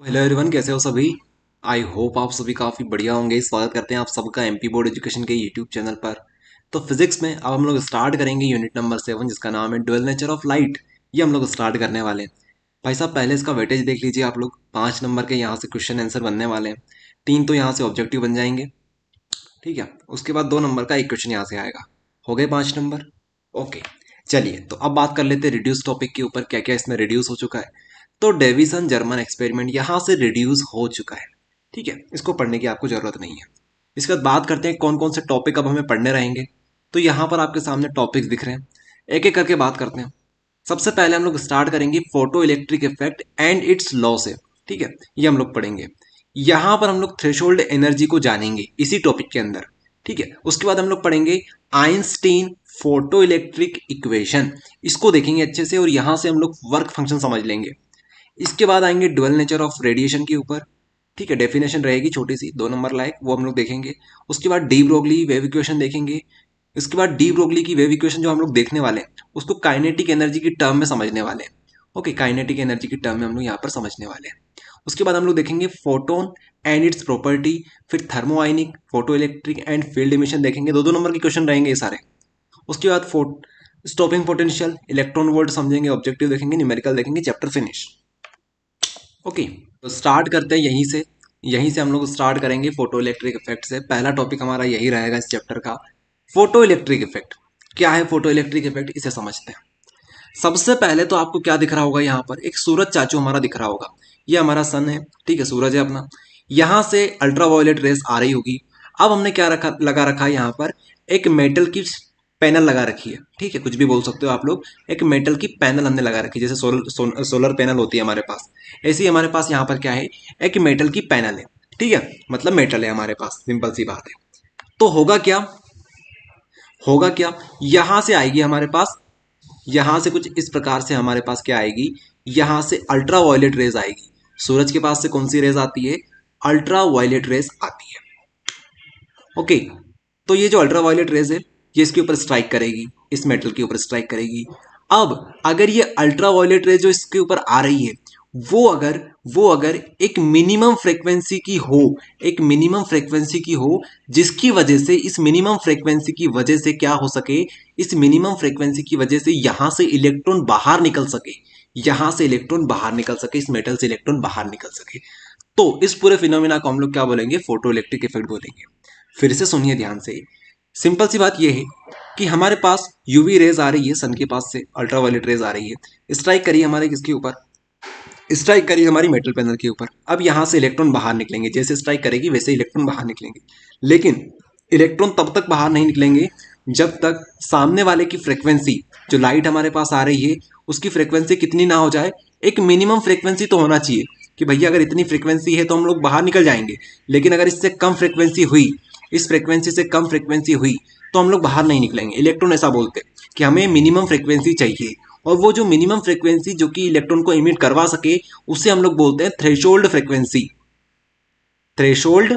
Hello everyone, कैसे हो सभी। आई होप आप सभी काफ़ी बढ़िया होंगे। स्वागत करते हैं आप सबका एमपी बोर्ड एजुकेशन के यूट्यूब चैनल पर। तो फिजिक्स में अब हम लोग स्टार्ट करेंगे यूनिट नंबर 7, जिसका नाम है ड्यूअल नेचर ऑफ लाइट। ये हम लोग स्टार्ट करने वाले हैं। भाई साहब, पहले इसका वेटेज देख लीजिए आप लोग। 5 नंबर के यहाँ से क्वेश्चन आंसर बनने वाले हैं। 3 तो यहाँ से ऑब्जेक्टिव बन जाएंगे, ठीक है। उसके बाद 2 नंबर का एक क्वेश्चन यहाँ से आएगा। हो गए 5 नंबर। ओके, चलिए तो अब बात कर लेते हैं रिड्यूस टॉपिक के ऊपर, क्या क्या इसमें रिड्यूस हो चुका है। तो डेविसन जर्मन एक्सपेरिमेंट यहाँ से रिड्यूस हो चुका है, ठीक है। इसको पढ़ने की आपको जरूरत नहीं है। इसके बाद बात करते हैं कौन कौन से टॉपिक अब हमें पढ़ने रहेंगे। तो यहाँ पर आपके सामने टॉपिक्स दिख रहे हैं, एक एक करके बात करते हैं। सबसे पहले हम लोग स्टार्ट करेंगे photo electric effect and it's law से, ठीक है। ये हम लोग पढ़ेंगे। यहाँ पर हम लोग थ्रेशोल्ड एनर्जी को जानेंगे इसी टॉपिक के अंदर, ठीक है। उसके बाद हम लोग पढ़ेंगे आइंस्टीन फोटो इलेक्ट्रिक इक्वेशन, इसको देखेंगे अच्छे से और यहाँ से हम लोग वर्क फंक्शन समझ लेंगे। इसके बाद आएंगे ड्यूअल नेचर ऑफ रेडिएशन के ऊपर, ठीक है। डेफिनेशन रहेगी छोटी सी, 2 नंबर लायक, वो हम लोग देखेंगे। उसके बाद डी ब्रोगली वेव इक्वेशन देखेंगे। इसके बाद डी ब्रोगली की वेव इक्वेशन जो हम लोग देखने वाले हैं उसको काइनेटिक एनर्जी की टर्म में समझने वाले हैं। ओके, काइनेटिक एनर्जी की टर्म में हम लोग यहाँ पर समझने वाले हैं। उसके बाद हम लोग देखेंगे फोटोन एंड इट्स प्रॉपर्टी, फिर thermionic, photoelectric and field emission देखेंगे। 2 2 नंबर के क्वेश्चन रहेंगे ये सारे। उसके बाद स्टॉपिंग पोटेंशियल, इलेक्ट्रॉन वोल्ट समझेंगे, ऑब्जेक्टिव देखेंगे, न्यूमेरिकल देखेंगे, चैप्टर फिनिश। ओके, तो स्टार्ट करते हैं यहीं से हम लोग स्टार्ट करेंगे फोटो इलेक्ट्रिक इफेक्ट से। पहला टॉपिक हमारा यही रहेगा इस चैप्टर का, फोटो इलेक्ट्रिक इफेक्ट। क्या है फोटो इलेक्ट्रिक इफेक्ट, इसे समझते हैं। सबसे पहले तो आपको क्या दिख रहा होगा, यहाँ पर एक सूरज चाचू हमारा दिख रहा होगा। ये हमारा सन है, ठीक है, सूरज है अपना। यहाँ से अल्ट्रावायलेट रेस आ रही होगी। अब हमने क्या रखा, लगा रखा है यहाँ पर एक मेटल की पैनल लगा रखी है, ठीक है। कुछ भी बोल सकते हो आप लोग। एक मेटल की पैनल हमने लगा रखी है, जैसे सोलर पैनल होती है हमारे पास, ऐसे ही हमारे पास यहाँ पर क्या है, एक मेटल की पैनल है, ठीक है। मतलब मेटल है हमारे पास, सिंपल सी बात है। तो होगा क्या, यहां से आएगी हमारे पास, यहां से कुछ इस प्रकार से हमारे पास क्या आएगी, यहां से अल्ट्रा वायलेट रेज आएगी। सूरज के पास से कौन सी रेज आती है, अल्ट्रा वायलेट रेज आती है। ओके, तो ये जो अल्ट्रा वायलेट रेज है ये इसके ऊपर स्ट्राइक करेगी, इस मेटल के ऊपर स्ट्राइक करेगी। अब अगर ये अल्ट्रा वायलेट रेज जो इसके ऊपर आ रही है वो अगर एक मिनिमम फ्रीक्वेंसी की हो, एक मिनिमम फ्रीक्वेंसी की हो, जिसकी वजह से, इस मिनिमम फ्रीक्वेंसी की वजह से क्या हो सके, इस मिनिमम फ्रीक्वेंसी की वजह से यहां से इलेक्ट्रॉन बाहर निकल सके, यहां से इलेक्ट्रॉन बाहर निकल सके, इस मेटल से इलेक्ट्रॉन बाहर निकल सके, तो इस पूरे फिनोमिना को हम लोग क्या बोलेंगे, फोटो इलेक्ट्रिक इफेक्ट बोलेंगे। फिर से सुनिए ध्यान से। सिंपल सी बात यह है कि हमारे पास यूवी रेज आ रही है, सन के पास से अल्ट्रावायलेट रेज आ रही है, स्ट्राइक करिए हमारे किसके ऊपर, स्ट्राइक करिए हमारी मेटल पैनल के ऊपर। अब यहां से इलेक्ट्रॉन बाहर निकलेंगे, जैसे स्ट्राइक करेगी वैसे इलेक्ट्रॉन बाहर निकलेंगे। लेकिन इलेक्ट्रॉन तब तक बाहर नहीं निकलेंगे जब तक सामने वाले की फ्रीक्वेंसी, जो लाइट हमारे पास आ रही है उसकी फ्रीक्वेंसी कितनी ना हो जाए। एक मिनिमम फ्रीक्वेंसी तो होना चाहिए कि भैया अगर इतनी फ्रीक्वेंसी है तो हम लोग बाहर निकल जाएंगे, लेकिन अगर इससे कम फ्रीक्वेंसी हुई, इस फ्रीक्वेंसी से कम फ्रीक्वेंसी हुई तो हम लोग बाहर नहीं निकलेंगे। इलेक्ट्रॉन ऐसा बोलते हैं कि हमें मिनिमम फ्रीक्वेंसी चाहिए, और वो जो मिनिमम फ्रीक्वेंसी जो कि इलेक्ट्रॉन को इमिट करवा सके उसे हम लोग बोलते हैं थ्रेशोल्ड फ्रीक्वेंसी। थ्रेशोल्ड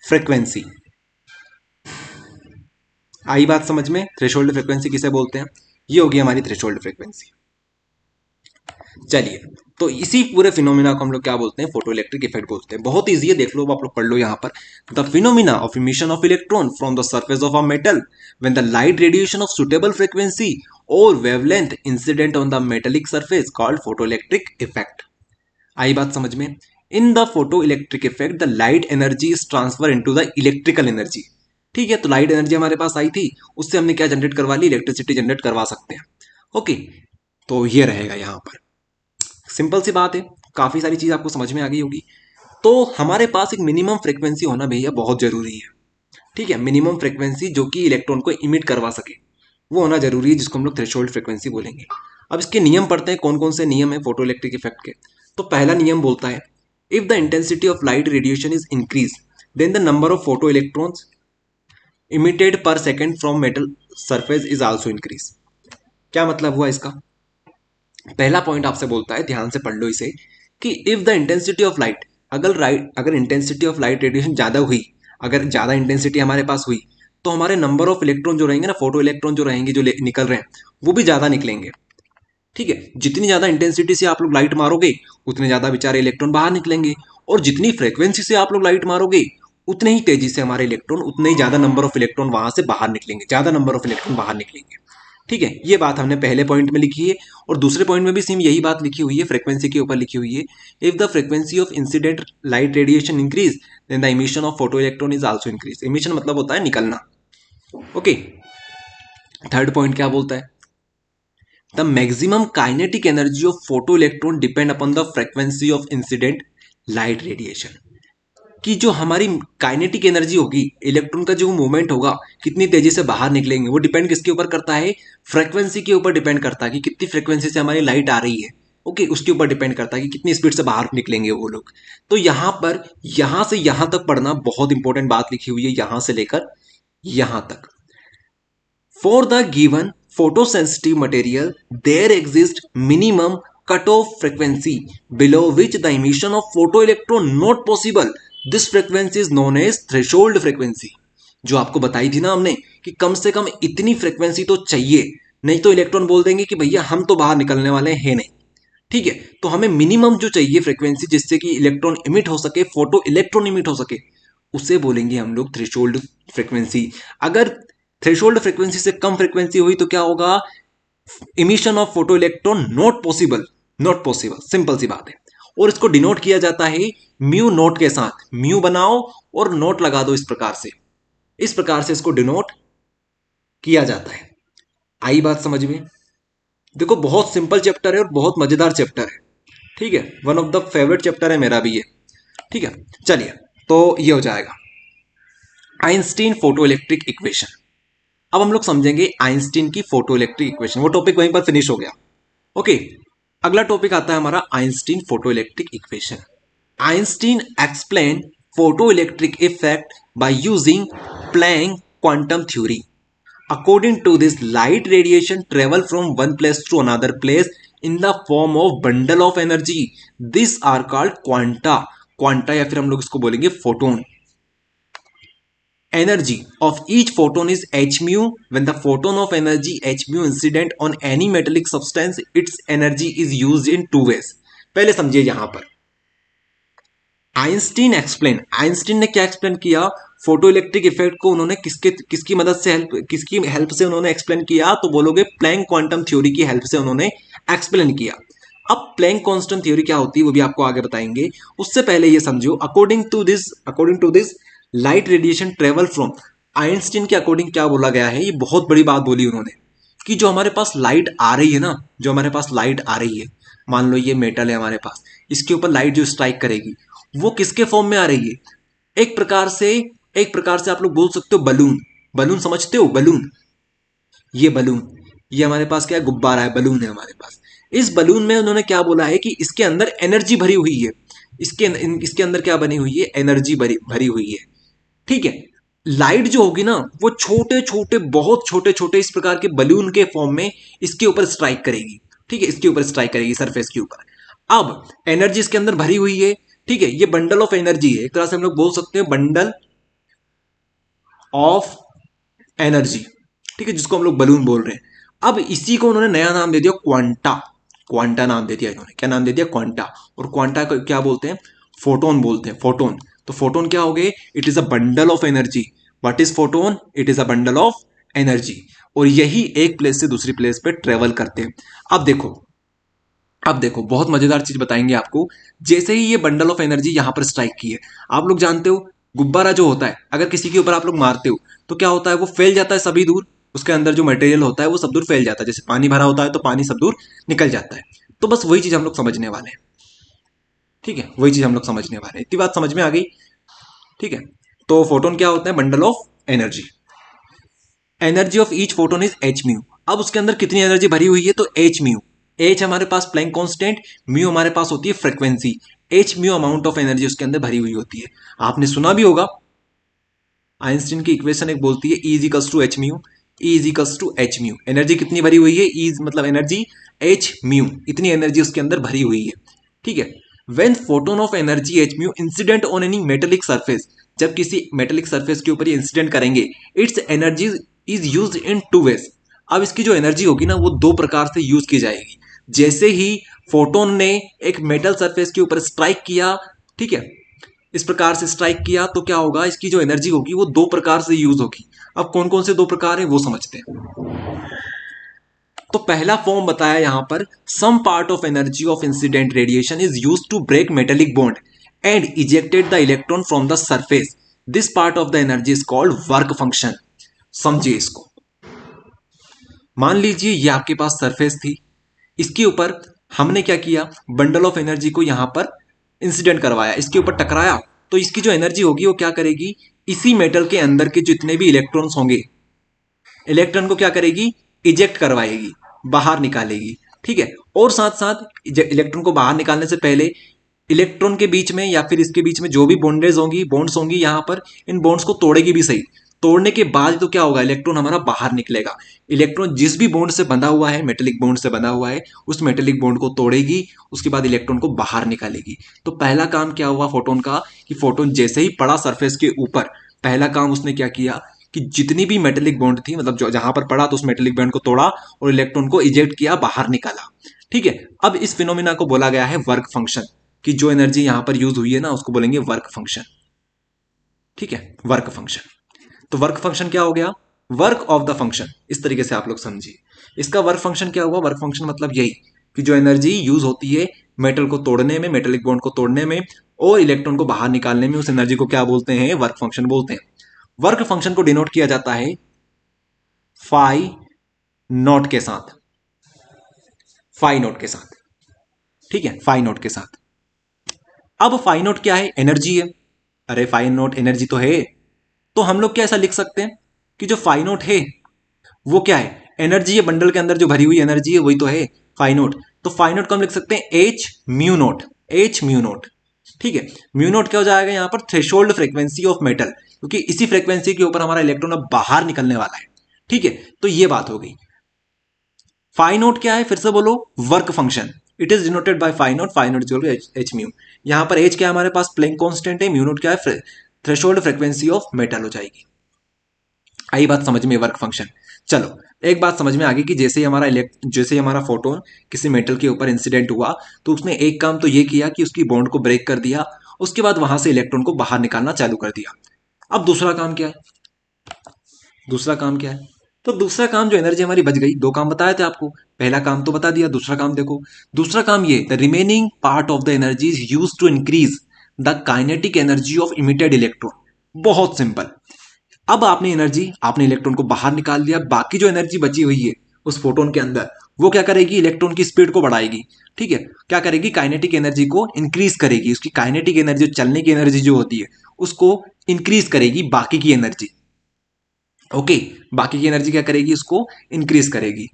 फ्रीक्वेंसी आई बात समझ में, थ्रेशोल्ड फ्रीक्वेंसी किसे बोलते हैं, ये होगी हमारी थ्रेशोल्ड फ्रीक्वेंसी। चलिए, तो इसी पूरे फिनोमिना को हम लोग क्या बोलते हैं, फोटो इलेक्ट्रिक इफेक्ट बोलते हैं। बहुत ईजी है, देख लो, आप लोग पढ़ लो यहाँ पर। The phenomena of emission of electron from the surface of a metal when the light radiation of suitable frequency और wavelength incident on the metallic surface called photo electric effect. आई बात समझ में। In the photo electric effect the light energy is transfer into the electrical energy, ठीक है। तो light energy हमारे पास आई थी, उससे हमने क्या जनरेट करवा ली, इलेक्ट्रिसिटी जनरेट करवा सकते हैं। ओके, तो ये रहेगा यहाँ पर। सिंपल सी बात है, काफी सारी चीज आपको समझ में आ गई होगी। तो हमारे पास एक मिनिमम फ्रीक्वेंसी होना भैया बहुत जरूरी है, ठीक है। मिनिमम फ्रीक्वेंसी जो कि इलेक्ट्रॉन को इमिट करवा सके वो होना जरूरी है, जिसको हम लोग थ्रेशोल्ड फ्रीक्वेंसी बोलेंगे। अब इसके नियम पढ़ते हैं, कौन कौन से नियम है फोटो इलेक्ट्रिक इफेक्ट के। तो पहला नियम बोलता है, if the intensity of light radiation is increase then the number of photoelectrons emitted per second from metal surface is also increase. क्या मतलब हुआ इसका, पहला पॉइंट आपसे बोलता है, ध्यान से पढ़ लो इसे, कि if the intensity of light, अगर इंटेंसिटी ऑफ लाइट रेडिएशन ज्यादा हुई, अगर ज्यादा इंटेंसिटी हमारे पास हुई, तो हमारे नंबर ऑफ इलेक्ट्रॉन जो रहेंगे ना, फोटो इलेक्ट्रॉन जो रहेंगे, जो निकल रहे हैं वो भी ज्यादा निकलेंगे। ठीक है, जितनी ज्यादा इंटेंसिटी से आप लोग लाइट मारोगे उतने ज्यादा बेचारे इलेक्ट्रॉन बाहर निकलेंगे, और जितनी फ्रीक्वेंसी से आप लोग लाइट मारोगे उतने ही तेजी से हमारे इलेक्ट्रॉन, उतने ही ज्यादा नंबर ऑफ इलेक्ट्रॉन वहां से बाहर निकलेंगे, ज्यादा नंबर ऑफ इलेक्ट्रॉन बाहर निकलेंगे। ठीक है, ये बात हमने पहले पॉइंट में लिखी है, और दूसरे पॉइंट में भी सेम यही बात लिखी हुई है, फ्रीक्वेंसी के ऊपर लिखी हुई है। If the frequency of incident light radiation increase then the emission of photoelectron is also increase. Emission मतलब होता है निकलना। ओके, थर्ड पॉइंट क्या बोलता है? The maximum kinetic energy of photo electron depend upon the frequency of incident light radiation. कि जो हमारी काइनेटिक एनर्जी होगी, इलेक्ट्रॉन का जो मूवमेंट होगा, कितनी तेजी से बाहर निकलेंगे, वो डिपेंड किसके ऊपर करता है? फ्रीक्वेंसी के ऊपर डिपेंड करता है कि कितनी फ्रीक्वेंसी से हमारी लाइट आ रही है। ओके, उसके ऊपर डिपेंड करता है कि कितनी स्पीड से बाहर निकलेंगे वो लोग। तो यहाँ पर यहाँ से यहाँ तक पढ़ना बहुत इंपॉर्टेंट बात लिखी हुई है, यहाँ से लेकर यहाँ तक। For the given photosensitive material, there exists minimum cutoff frequency below which the emission of photoelectron not possible. This frequency is known as threshold frequency. जो आपको बताई थी ना हमने कि कम से कम इतनी फ्रीक्वेंसी तो चाहिए, नहीं तो इलेक्ट्रॉन बोल देंगे कि भैया हम तो बाहर निकलने वाले हैं नहीं। ठीक है, तो हमें मिनिमम जो चाहिए फ्रीक्वेंसी जिससे कि इलेक्ट्रॉन इमिट हो सके, फोटो इलेक्ट्रॉन इमिट हो सके, उसे बोलेंगे हम लोग थ्रेशोल्ड फ्रीक्वेंसी। अगर थ्रेशोल्ड फ्रीक्वेंसी से कम फ्रीक्वेंसी हुई तो क्या होगा? Emission of photoelectron not possible, not possible, simple सी बात है। और इसको डिनोट किया जाता है म्यू नोट के साथ। म्यू बनाओ और नोट लगा दो, इस प्रकार से इसको डिनोट किया जाता है। आई बात समझ में? देखो, बहुत सिंपल चैप्टर है और बहुत मजेदार चैप्टर है। ठीक है, one of the favourite chapter है मेरा भी ये। ठीक है, चलिए, तो ये हो जाएगा आइंस्टीन फोटो इलेक्ट्रिक इक्वेशन। अब हम लोग समझेंगे आइंस्टीन की फोटो इलेक्ट्रिक इक्वेशन। वो टॉपिक वहीं पर फिनिश हो गया। ओके, अगला टॉपिक आता है हमारा Einstein photoelectric equation. Einstein explain photo electric effect by using Planck quantum theory. According to this, light radiation travel from one place to another place in the form of bundle of energy. These are called quanta. Quanta या फिर हम लोग इसको बोलेंगे photon. Energy of each photon is h mu. When the photon of energy h mu incident on any metallic substance, its energy is used in two ways. पहले समझिए यहां पर आइंस्टीन ने क्या एक्सप्लेन किया? फोटो इलेक्ट्रिक इफेक्ट को उन्होंने किसकी मदद से किसकी हेल्प से उन्होंने एक्सप्लेन किया? तो बोलोगे प्लैंक क्वांटम थ्योरी की हेल्प से उन्होंने एक्सप्लेन किया। अब प्लैंक कांस्टेंट थ्योरी क्या होती है वो भी आपको आगे बताएंगे। उससे पहले ये समझो, according to this light radiation travel from. Einstein के अकॉर्डिंग क्या बोला गया है? ये बहुत बड़ी बात बोली उन्होंने कि जो हमारे पास लाइट आ रही है ना, जो हमारे पास लाइट आ रही है, मान लो ये मेटल है हमारे पास, इसके ऊपर लाइट जो स्ट्राइक करेगी वो किसके फॉर्म में आ रही है? एक प्रकार से आप लोग बोल सकते हो बलून। बलून समझते हो? बलून, ये हमारे पास क्या है? गुब्बारा है, बलून है हमारे पास। इस बलून में उन्होंने क्या बोला है कि इसके अंदर एनर्जी भरी हुई है। इसके अंदर क्या बनी हुई है? एनर्जी भरी हुई है। ठीक है, लाइट जो होगी ना वो छोटे छोटे, बहुत छोटे छोटे इस प्रकार के बलून के फॉर्म में इसके ऊपर स्ट्राइक करेगी। ठीक है, इसके ऊपर स्ट्राइक करेगी, सरफेस के ऊपर। अब एनर्जी इसके अंदर भरी हुई है। ठीक है, ये बंडल ऑफ एनर्जी है, एक तरह से हम लोग बोल सकते हैं बंडल ऑफ एनर्जी। ठीक है, जिसको हम लोग बलून बोल रहे हैं। अब इसी को उन्होंने नया नाम दे दिया क्वांटा। क्वांटा नाम दे दिया इन्होंने। क्या नाम दे दिया? क्वांटा। और क्वांटा को क्या बोलते हैं? फोटोन बोलते हैं, फोटोन। तो फोटोन क्या हो गए? It is a bundle of energy. What is photon? It is a bundle of energy. और यही एक प्लेस से दूसरी प्लेस पे ट्रेवल करते हैं। अब देखो बहुत मजेदार चीज बताएंगे आपको। जैसे ही ये बंडल ऑफ एनर्जी यहां पर स्ट्राइक की है, आप लोग जानते हो गुब्बारा जो होता है, अगर किसी के ऊपर आप लोग मारते हो तो क्या होता है? वो फैल जाता है सभी दूर। उसके अंदर जो मटेरियल होता है वो सब दूर फैल जाता है। जैसे पानी भरा होता है तो पानी सब दूर निकल जाता है। तो बस वही चीज हम लोग समझने वाले हैं। ठीक है, वही चीज हम लोग समझने वाले हैं। इतनी बात समझ में आ गई? ठीक है, तो फोटोन क्या होता है? Bundle of energy. Energy of each photon is H mu. अब उसके अंदर कितनी एनर्जी भरी हुई है? तो एच म्यू। एच हमारे पास प्लैंक कांस्टेंट, म्यू हमारे पास होती है frequency. H mu amount of energy उसके अंदर भरी हुई होती है। आपने सुना भी होगा, आइंस्टीन की इक्वेशन एक बोलती है E is equals to h mu. E is equals to h mu. Energy कितनी भरी हुई है? E मतलब एनर्जी, एच म्यू, इतनी एनर्जी उसके अंदर भरी हुई है। ठीक है, when photon of energy h mu incident on any metallic surface, जब किसी मेटेलिक सरफेस के ऊपर ये इंसिडेंट करेंगे, its energy is use in two ways. अब इसकी जो एनर्जी होगी ना वो दो प्रकार से यूज की जाएगी। जैसे ही फोटोन ने एक मेटल सरफेस के ऊपर स्ट्राइक किया, ठीक है, इस प्रकार से स्ट्राइक किया, तो क्या होगा, इसकी जो एनर्जी होगी वो दो प्रकार से यूज होगी। अब कौन कौन से दो प्रकार है वो समझते हैं। तो पहला फॉर्म बताया यहां पर, some part of energy of incident radiation is use to break metallic bond and ejected the electron from the surface, this part of the energy is called work function. समझिए इसको। मान लीजिए ये आपके पास सरफेस थी, इसके ऊपर हमने क्या किया, बंडल ऑफ एनर्जी को यहां पर इंसिडेंट करवाया, इसके ऊपर टकराया, तो इसकी जो एनर्जी होगी वो क्या करेगी, इसी मेटल के अंदर के जितने भी इलेक्ट्रॉन्स होंगे, इलेक्ट्रॉन को क्या करेगी, इजेक्ट करवाएगी, बाहर निकालेगी, ठीक है। और साथ साथ इलेक्ट्रॉन को बाहर निकालने से पहले इलेक्ट्रॉन के बीच में या फिर इसके बीच में जो भी बॉन्डेज होंगी, बॉन्ड्स होंगी यहां पर, इन बॉन्ड्स को तोड़ेगी भी सही। तोड़ने के बाद तो क्या होगा, इलेक्ट्रॉन हमारा बाहर निकलेगा। इलेक्ट्रॉन जिस भी बॉन्ड से बंधा हुआ है, मेटेलिक बॉन्ड से बंधा हुआ है, उस मेटेलिक बॉन्ड को तोड़ेगी, उसके बाद इलेक्ट्रॉन को बाहर निकालेगी। तो पहला काम क्या हुआ फोटोन का, कि फोटोन जैसे ही पड़ा सरफेस के ऊपर, पहला काम उसने क्या किया कि जितनी भी मेटेलिक बॉन्ड थी, मतलब जो जहां पर पड़ा तो उस मेटेलिक बॉन्ड को तोड़ा और इलेक्ट्रॉन को इजेक्ट किया, बाहर निकाला, ठीक है। अब इस फिनोमिना को बोला गया है वर्क फंक्शन, कि जो एनर्जी यहां पर यूज हुई है ना उसको बोलेंगे वर्क फंक्शन, ठीक है, वर्क फंक्शन। तो वर्क फंक्शन क्या हो गया, वर्क ऑफ द फंक्शन, इस तरीके से आप लोग समझिए। इसका वर्क फंक्शन क्या हुआ, वर्क फंक्शन मतलब यही कि जो एनर्जी यूज होती है मेटल को तोड़ने में, मेटेलिक बॉन्ड को तोड़ने में और इलेक्ट्रॉन को बाहर निकालने में, उस एनर्जी को क्या बोलते हैं, वर्क फंक्शन बोलते हैं। वर्क फंक्शन को डिनोट किया जाता है फाई नॉट के साथ, फाई नॉट के साथ, ठीक है, फाई नॉट के साथ। अब फाई नॉट क्या है, एनर्जी है। अरे फाई नॉट एनर्जी तो है, तो हम लोग क्या ऐसा लिख सकते हैं कि जो फाई नॉट है वो क्या है, एनर्जी है, बंडल के अंदर जो भरी हुई एनर्जी है वही तो है फाई नॉट। तो फाई नॉट को हम लिख सकते हैं H mu naught, H mu naught, ठीक है। म्यू नॉट क्या हो जाएगा यहाँ पर, थ्रेशोल्ड फ्रीक्वेंसी ऑफ मेटल, क्योंकि इसी फ्रीक्वेंसी के ऊपर हमारा इलेक्ट्रॉन अब बाहर निकलने वाला है, ठीक है। तो ये बात हो गई। फाई नोट क्या है, फिर से बोलो, work function. It is denoted by phi naught equal to h mu. यहां पर एच क्या है हमारे पास, प्लेइंग कांस्टेंट है, म्यू नोट क्या है, थ्रेशोल्ड फ्रीक्वेंसी ऑफ मेटल हो जाएगी। आई बात समझ में, वर्क फंक्शन। चलो एक बात समझ में आ गई कि जैसे ही हमारा फोटोन किसी मेटल के ऊपर इंसिडेंट हुआ, तो उसने एक काम तो ये किया कि उसकी बॉन्ड को ब्रेक कर दिया, उसके बाद वहां से इलेक्ट्रॉन को बाहर निकालना चालू कर दिया। अब दूसरा काम क्या है, दूसरा काम क्या है, तो दूसरा काम जो एनर्जी हमारी बच गई, दो काम बताए थे आपको, पहला काम तो बता दिया, दूसरा काम देखो। दूसरा काम ये, the remaining part of the energy is use to increase the kinetic energy of emitted electron. बहुत सिंपल। अब आपने एनर्जी, आपने इलेक्ट्रॉन को बाहर निकाल दिया, बाकी जो एनर्जी बची हुई है उस फोटोन के अंदर, वो क्या करेगी, इलेक्ट्रॉन की स्पीड को बढ़ाएगी, ठीक है। क्या करेगी, काइनेटिक एनर्जी को इंक्रीज करेगी, उसकी काइनेटिक एनर्जी, चलने की एनर्जी जो होती है उसको इंक्रीज करेगी, बाकी की एनर्जी, ओके, बाकी की एनर्जी क्या करेगी, उसको इंक्रीज करेगी।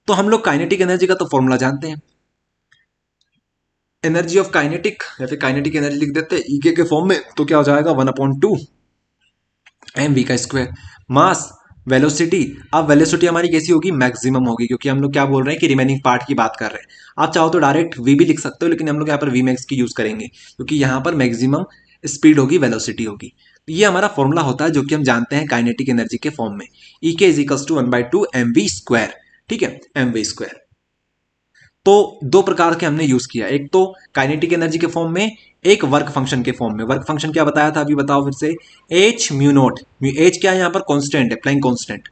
तो हम लोग काइनेटिक एनर्जी का तो फॉर्मूला जानते हैं, एनर्जी ऑफ काइनेटिक, या फिर काइनेटिक एनर्जी लिख देते हैं ईके के फॉर्म में, तो क्या हो जाएगा 1/2 एम वी का स्क्वायर, मास, वेलोसिटी। अब वेलोसिटी हमारी कैसी होगी, मैक्सिमम होगी, क्योंकि हम लोग क्या बोल रहे हैं कि रिमेनिंग पार्ट की बात कर रहे हैं। आप चाहो तो डायरेक्ट वी भी लिख सकते हो, लेकिन हम लोग यहाँ पर वी मैक्स की यूज करेंगे, क्योंकि यहाँ पर मैक्सिमम स्पीड होगी, वेलोसिटी होगी। तो ये हमारा फॉर्मूला होता है जो कि हम जानते हैं काइनेटिक एनर्जी के फॉर्म में, E K is equals to 1/2 m v square, ठीक है, एम वी स्क्वायर। तो दो प्रकार के हमने यूज किया, एक तो काइनेटिक एनर्जी के फॉर्म में, एक वर्क फंक्शन के फॉर्म में। वर्क फंक्शन क्या बताया था अभी बताओ फिर से, एच म्यू नोट, एच क्या है यहाँ पर, कांस्टेंट है, प्लैंक कांस्टेंट।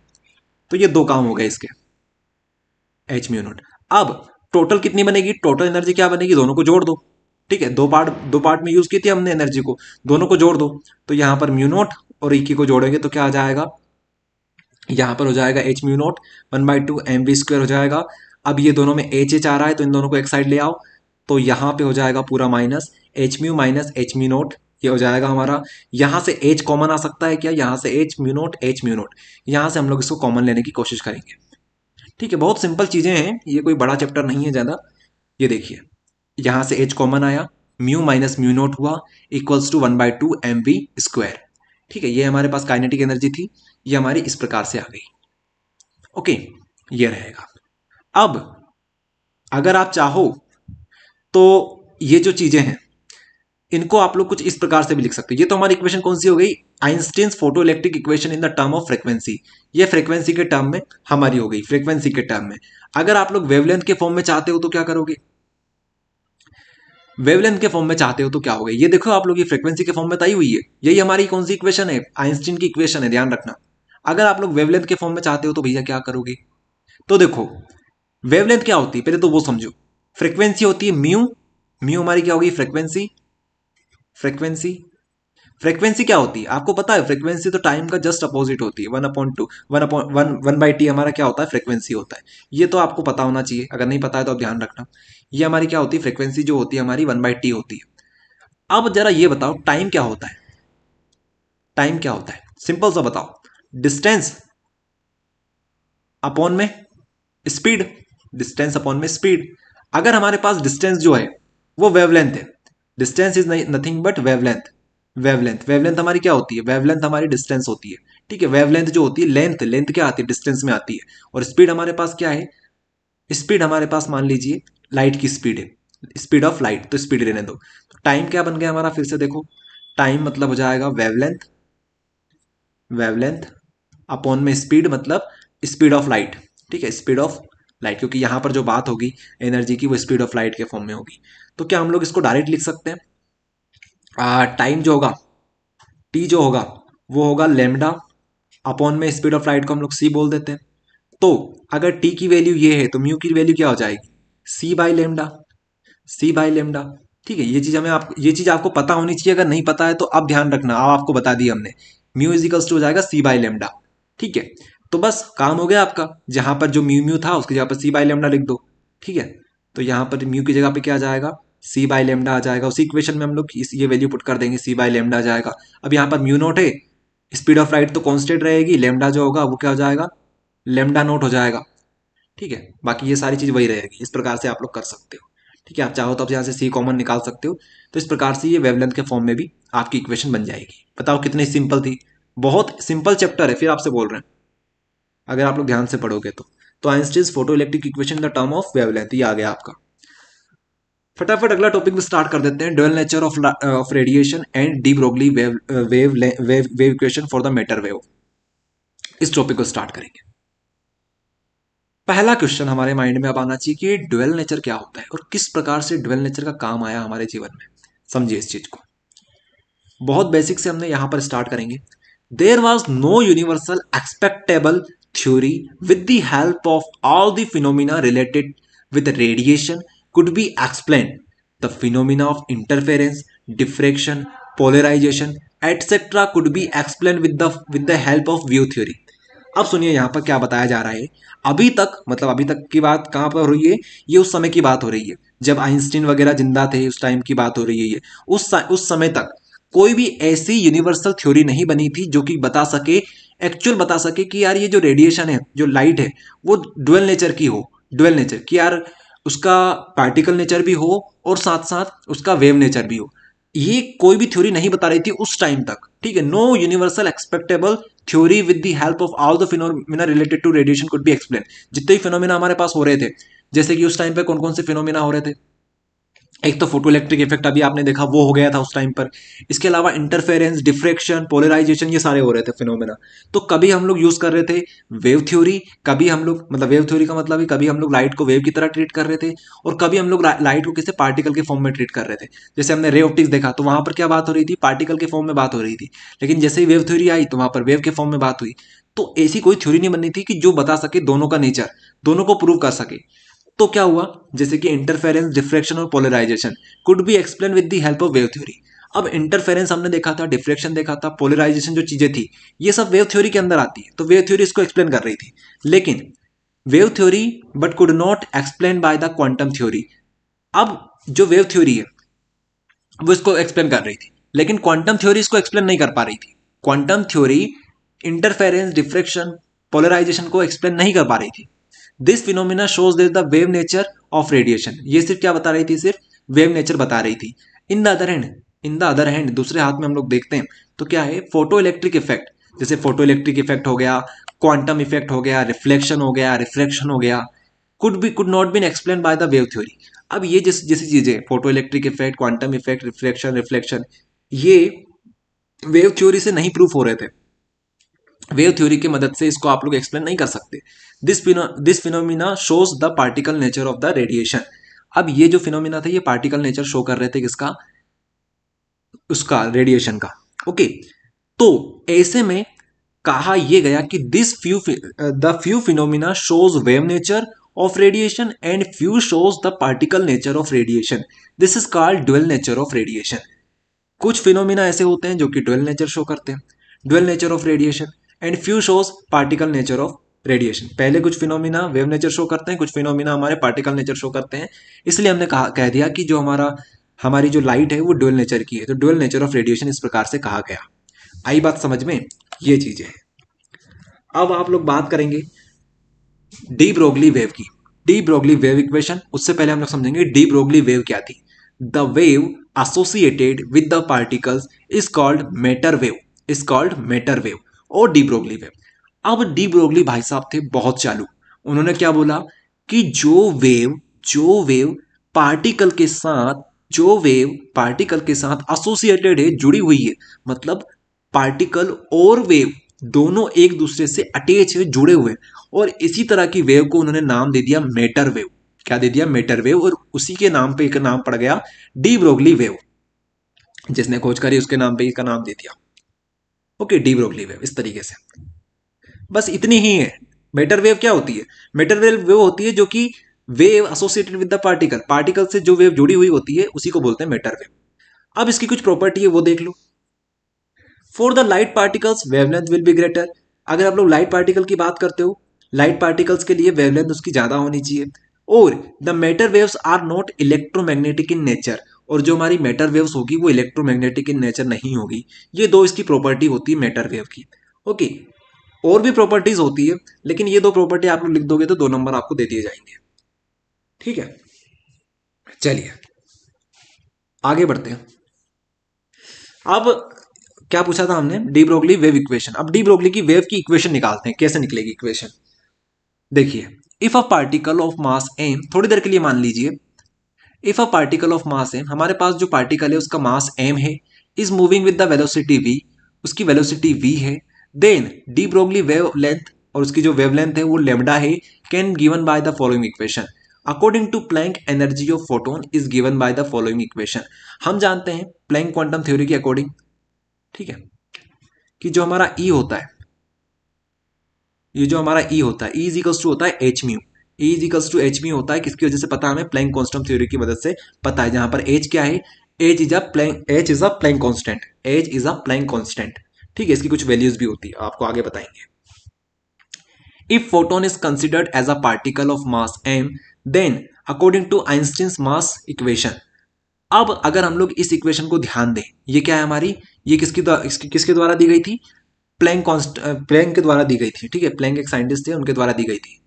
तो ये दो काम हो गए इसके, एच म्यू नोट। अब टोटल कितनी बनेगी, टोटल एनर्जी क्या बनेगी, दोनों को जोड़ दो, ठीक है, दो पार्ट में यूज की थी हमने एनर्जी को, दोनों को जोड़ दो। तो यहाँ पर म्यू नोट और इक्की को जोड़ेंगे तो क्या आ जाएगा, यहाँ पर हो जाएगा h mu naught 1/2 m v square हो जाएगा। अब ये दोनों में एच एच आ रहा है, तो इन दोनों को एक साइड ले आओ, तो यहाँ पे हो जाएगा पूरा minus H mu minus H mu note, ये हो जाएगा हमारा। यहाँ से एच कॉमन आ सकता है क्या, यहाँ से H mu note, H mu note, यहाँ से हम लोग इसको कॉमन लेने की कोशिश करेंगे, ठीक है। बहुत सिंपल चीजें हैं, ये कोई बड़ा चैप्टर नहीं है ज्यादा। ये देखिए, यहाँ से एच कॉमन आया, म्यू माइनस म्यू नोट हुआ, equals to 1/2 m v square, ठीक है। ये हमारे पास काइनेटिक एनर्जी थी, ये हमारी इस प्रकार से आ गई, ओके, ये रहेगा। अब अगर आप चाहो तो ये जो चीजें हैं इनको आप लोग कुछ इस प्रकार से भी लिख सकते हो। ये तो हमारी इक्वेशन कौन सी हो गई, Einstein's photo electric equation in the term of frequency, ये फ्रीक्वेंसी के टर्म में हमारी हो गई, फ्रीक्वेंसी के टर्म में। अगर आप लोग वेवलेंथ के फॉर्म में चाहते हो तो क्या करोगे, वेवलेंथ के फॉर्म में चाहते हो तो क्या होगा, ये देखो आप लोग ये फ्रीक्वेंसी के फॉर्म में तय हुई है, यही हमारी कौन सी इक्वेशन है, आइंस्टीन की इक्वेशन है, ध्यान रखना। अगर आप लोग वेवलेंथ के फॉर्म में चाहते हो तो भैया क्या करोगे, तो देखो वेवलेंथ क्या होती है पहले तो वो समझो। फ्रीक्वेंसी होती है म्यू, म्यू हमारी क्या होगी फ्रीक्वेंसी, फ्रीक्वेंसी फ्रीक्वेंसी क्या होती है आपको पता है, फ्रीक्वेंसी तो टाइम का जस्ट अपोजिट होती है, 1/2 1/1/t हमारा क्या होता है, फ्रीक्वेंसी होता है। ये तो आपको पता होना चाहिए, अगर नहीं पता है तो आप ध्यान रखना। ये हमारी क्या होती है, फ्रीक्वेंसी जो होती है हमारी 1/t होती है। अब जरा ये बताओ टाइम क्या होता है, टाइम क्या होता है, सिंपल सा बताओ, डिस्टेंस अपॉन में स्पीड, डिस्टेंस अपॉन में स्पीड। अगर हमारे पास डिस्टेंस जो है वो वेवलेंथ है, distance is nothing but wavelength, wavelength wavelength हमारी क्या होती है, वेवलेंथ हमारी डिस्टेंस होती है, ठीक है। वेवलेंथ जो होती है, लेंथ लेंथ क्या आती है, डिस्टेंस में आती है। और स्पीड हमारे पास क्या है, स्पीड हमारे पास मान लीजिए लाइट की स्पीड है, स्पीड ऑफ लाइट, तो स्पीड रहने दो। तो टाइम क्या बन गया हमारा, फिर से देखो, टाइम मतलब हो जाएगा वेवलेंथ, वेवलेंथ अपॉन में स्पीड मतलब स्पीड ऑफ लाइट, ठीक है, स्पीड ऑफ लाइट, क्योंकि यहां पर जो बात होगी एनर्जी की वो स्पीड ऑफ लाइट के फॉर्म में होगी। तो क्या हम लोग इसको डायरेक्ट लिख सकते हैं, टाइम जो होगा, टी जो होगा वो होगा लेमडा अपॉन में स्पीड ऑफ लाइट को हम लोग सी बोल देते हैं। तो अगर टी की वैल्यू ये है तो म्यू की वैल्यू क्या हो जाएगी, c by lambda, c by lambda, ठीक है। ये चीज हमें आप ये चीज आपको पता होनी चाहिए, अगर नहीं पता है तो अब ध्यान रखना, अब आपको बता दिया हमने, म्यू इजिकल्स टू हो जाएगा सी बाई लेमडा, ठीक है। तो बस काम हो गया आपका, जहां पर जो म्यू म्यू था उसकी जगह पर सी बाई लेमडा लिख दो, ठीक है। तो यहाँ पर म्यू की जगह पे क्या आ जाएगा, सी बाई लेमडा आ जाएगा, उसी इक्वेशन में हम लोग ये वैल्यू पुट कर देंगे, सी बाई लेमडा आ जाएगा। अब यहाँ पर म्यू नोट है, स्पीड ऑफ लाइट तो कांस्टेंट रहेगी, लेमडा जो होगा वो क्या हो जाएगा, लेमडा नोट हो जाएगा, ठीक है। बाकी ये सारी चीज वही रहेगी, इस प्रकार से आप लोग कर सकते हो, ठीक है। आप चाहो तो आप यहाँ से सी कॉमन निकाल सकते हो। तो इस प्रकार से ये वेवलेंथ के फॉर्म में भी आपकी इक्वेशन बन जाएगी। बताओ कितनी सिंपल थी, बहुत सिंपल चैप्टर है, फिर आपसे बोल रहे हैं, अगर आप लोग ध्यान से पढ़ोगे तो Einstein's photo electric equation the term of wavelength, ये आ गया आपका। फटाफट अगला टॉपिक में स्टार्ट कर देते हैं, dual nature of radiation and D Broglie wave wave wave equation for the matter wave, इस टॉपिक को स्टार्ट करेंगे। पहला क्वेश्चन हमारे माइंड में अब आना चाहिए कि ड्यूअल नेचर क्या होता है और किस प्रकार से ड्यूअल नेचर का काम आया हमारे जीवन में, समझिए इस चीज को। बहुत बेसिक से हमने यहां पर स्टार्ट करेंगे। There was no universal expectable theory with the help of all the phenomena related with radiation could be explain the phenomena of interference, diffraction, polarisation etcetera could be explain with the help of wave theory. अब सुनिए यहाँ पर क्या बताया जा रहा है। अभी तक मतलब अभी तक की बात कहाँ पर हो रही है, ये उस समय की बात हो रही है जब आइंस्टीन वगैरह जिंदा थे, उस टाइम की बात हो रही है ये। उस समय तक कोई भी ऐसी यूनिवर्सल थ्योरी नहीं बनी थी जो कि बता सके, एक्चुअल बता सके कि यार ये जो रेडिएशन है, जो लाइट है, वो डुअल नेचर की हो, डुअल नेचर कि यार उसका पार्टिकल नेचर भी हो और साथ साथ उसका वेव नेचर भी हो। ये कोई भी थ्योरी नहीं बता रही थी उस टाइम तक, ठीक है। No universal expectable theory with the help of all the phenomena related to radiation could be explain. जितने भी फिनोमिना हमारे पास हो रहे थे, जैसे कि उस टाइम पे कौन कौन से फिनोमिना हो रहे थे, एक तो फोटो इलेक्ट्रिक इफेक्ट अभी आपने देखा वो हो गया था उस टाइम पर। इसके अलावा इंटरफेरेंस, डिफ्रेक्शन, पोलराइजेशन, ये सारे हो रहे थे फिनोमेना। तो कभी हम लोग यूज कर रहे थे वेव थ्योरी, कभी हम लोग मतलब वेव थ्योरी का मतलब है कभी हम लोग लाइट को वेव की तरह ट्रीट कर रहे थे और कभी हम लोग लाइट को किसी पार्टिकल के फॉर्म में ट्रीट कर रहे थे। जैसे हमने रे ऑप्टिक्स देखा तो वहां पर क्या बात हो रही थी, पार्टिकल के फॉर्म में बात हो रही थी। लेकिन जैसे ही वेव थ्योरी आई तो वहां पर वेव के फॉर्म में बात हुई। तो ऐसी कोई थ्योरी नहीं बननी थी कि जो बता सके दोनों का नेचर, दोनों को प्रूव कर सके। तो क्या हुआ, जैसे कि इंटरफेरेंस, डिफ्रेक्शन और polarisation could be explain with the help of wave theory. अब इंटरफेरेंस हमने देखा था, डिफ्रेक्शन देखा था, पोलराइजेशन जो चीजें थी ये सब वेव थ्योरी के अंदर आती है, तो वेव थ्योरी इसको एक्सप्लेन कर रही थी। लेकिन wave theory but could not explain by the quantum theory. अब जो वेव थ्योरी है वो इसको एक्सप्लेन कर रही थी, लेकिन क्वांटम थ्योरी इसको एक्सप्लेन नहीं कर पा रही थी। Quantum theory interference, diffraction, polarisation को एक्सप्लेन नहीं कर पा रही थी। This phenomena shows this the wave nature of radiation. ये सिर्फ क्या बता रही थी, सिर्फ वेव नेचर बता रही थी। इन द अदर हैंड दूसरे हाथ में हम लोग देखते हैं तो क्या है, फोटो इलेक्ट्रिक इफेक्ट, जैसे फोटो इलेक्ट्रिक इफेक्ट हो गया, क्वांटम इफेक्ट हो गया, रिफ्लेक्शन हो गया, रिफ्रैक्शन हो गया, could not been explain by the wave theory. अब ये जैसी चीजें, photo electric effect, quantum effect, reflection, ये वेव थ्योरी से नहीं प्रूफ हो रहे थे। वेव थ्योरी की मदद से इसको आप लोग एक्सप्लेन नहीं कर सकते। This phenomena shows the particle nature of the radiation. अब ये जो फिनोमिना था ये पार्टिकल नेचर शो कर रहे थे किसका, उसका रेडिएशन का। ओके, तो ऐसे में कहा यह गया कि this few the few phenomena shows wave nature of radiation and few shows the particle nature of radiation. This is called dual nature of radiation. कुछ फिनोमिना ऐसे होते हैं जो कि ड्यूअल नेचर शो करते हैं, dual nature of radiation, and few shows particle nature of radiation. पहले कुछ फिनोमिना वेव नेचर शो करते हैं, कुछ फिनोमिना हमारे पार्टिकल नेचर शो करते हैं। इसलिए हमने कह दिया कि जो हमारी जो लाइट है वो ड्यूअल नेचर की है, तो ड्यूअल नेचर ऑफ रेडिएशन इस प्रकार से कहा गया। आई बात समझ में, ये चीजें हैं। अब आप लोग बात करेंगे डी ब्रोगली वेव की। डी ब्रोगली वेव इक्वेशन, उससे पहले हम लोग समझेंगे डी ब्रोगली वेव क्या थी। The wave associated with the particles is called matter wave, is called matter wave और डी ब्रोगली वेव। अब डी ब्रोगली भाई साहब थे बहुत चालू। उन्होंने क्या बोला कि जो वेव पार्टिकल के साथ, जो वेव पार्टिकल के साथ एसोसिएटेड है, जुड़ी हुई है, मतलब पार्टिकल और वेव दोनों एक दूसरे से अटैच है, जुड़े हुए, और इसी तरह की वेव को उन्होंने नाम दे दिया मेटर वेव। क्या दे दिया, मेटर वेव, और उसी के नाम पे एक नाम पड़ गया डी ब्रोगली वेव। जिसने खोज करी उसके नाम पे इसका नाम दे दिया। ओके, डी ब्रोगली वेव इस तरीके से। बस इतनी ही है। मेटर वेव क्या होती है, मेटर वेव वो होती है जो कि wave associated with the particle, particle से जो वेव जुड़ी हुई होती है उसी को बोलते हैं मेटर वेव। अब इसकी कुछ प्रॉपर्टी है वो देख लो। For the light particles wavelength will be greater. अगर आप लोग लाइट पार्टिकल की बात करते हो, लाइट पार्टिकल्स के लिए वेवलेंथ उसकी ज्यादा होनी चाहिए। और the matter waves are not electromagnetic in nature, और जो हमारी मैटर वेव्स होगी वो इलेक्ट्रोमैग्नेटिक इन नेचर नहीं होगी। ये दो इसकी प्रॉपर्टी होती है मैटर वेव की। ओके, और भी प्रॉपर्टीज होती है, लेकिन ये दो प्रॉपर्टी आप लोग लिख दोगे तो 2 नंबर आपको दे दिए जाएंगे। ठीक है, चलिए आगे बढ़ते हैं। अब क्या पूछा था हमने, डी ब्रोगली वेव इक्वेशन। अब डी ब्रोगली की वेव की इक्वेशन निकालते हैं, कैसे निकलेगी इक्वेशन। देखिए, if a particle of mass m, थोड़ी देर के लिए मान लीजिए, if a particle of mass m, हमारे पास जो पार्टिकल है उसका मास एम है, is moving with the velocity v, उसकी वेलोसिटी वी है, then de Broglie wavelength, और उसकी जो वेव लेंथ है वो लेमडा है, can given by the following equation. According to Planck energy of photon is given by the following equation. हम जानते हैं प्लैंक क्वांटम थ्योरी के अकॉर्डिंग, ठीक है, कि जो हमारा ई होता है, ये जो हमारा ई होता है, ई इज इक्वल्स टू होता है h mu. E is equals to h mu होता है, किसकी वजह से पता है हमें, प्लैंक कांस्टेंट थ्योरी की मदद से पता है, जहां पर एच क्या है, h is a Planck constant, h is a Planck constant. ठीक है, इसकी कुछ वैल्यूज भी होती है, आपको आगे बताएंगे। If photon is considered as a particle of mass m, then according to Einstein's mass equation. अब अगर हम लोग इस इक्वेशन को ध्यान दें, ये क्या है हमारी, ये किसके द्वारा दी गई थी, प्लैंक के द्वारा दी गई थी। ठीक है, प्लैंक एक साइंटिस्ट थे, उनके द्वारा दी गई थी।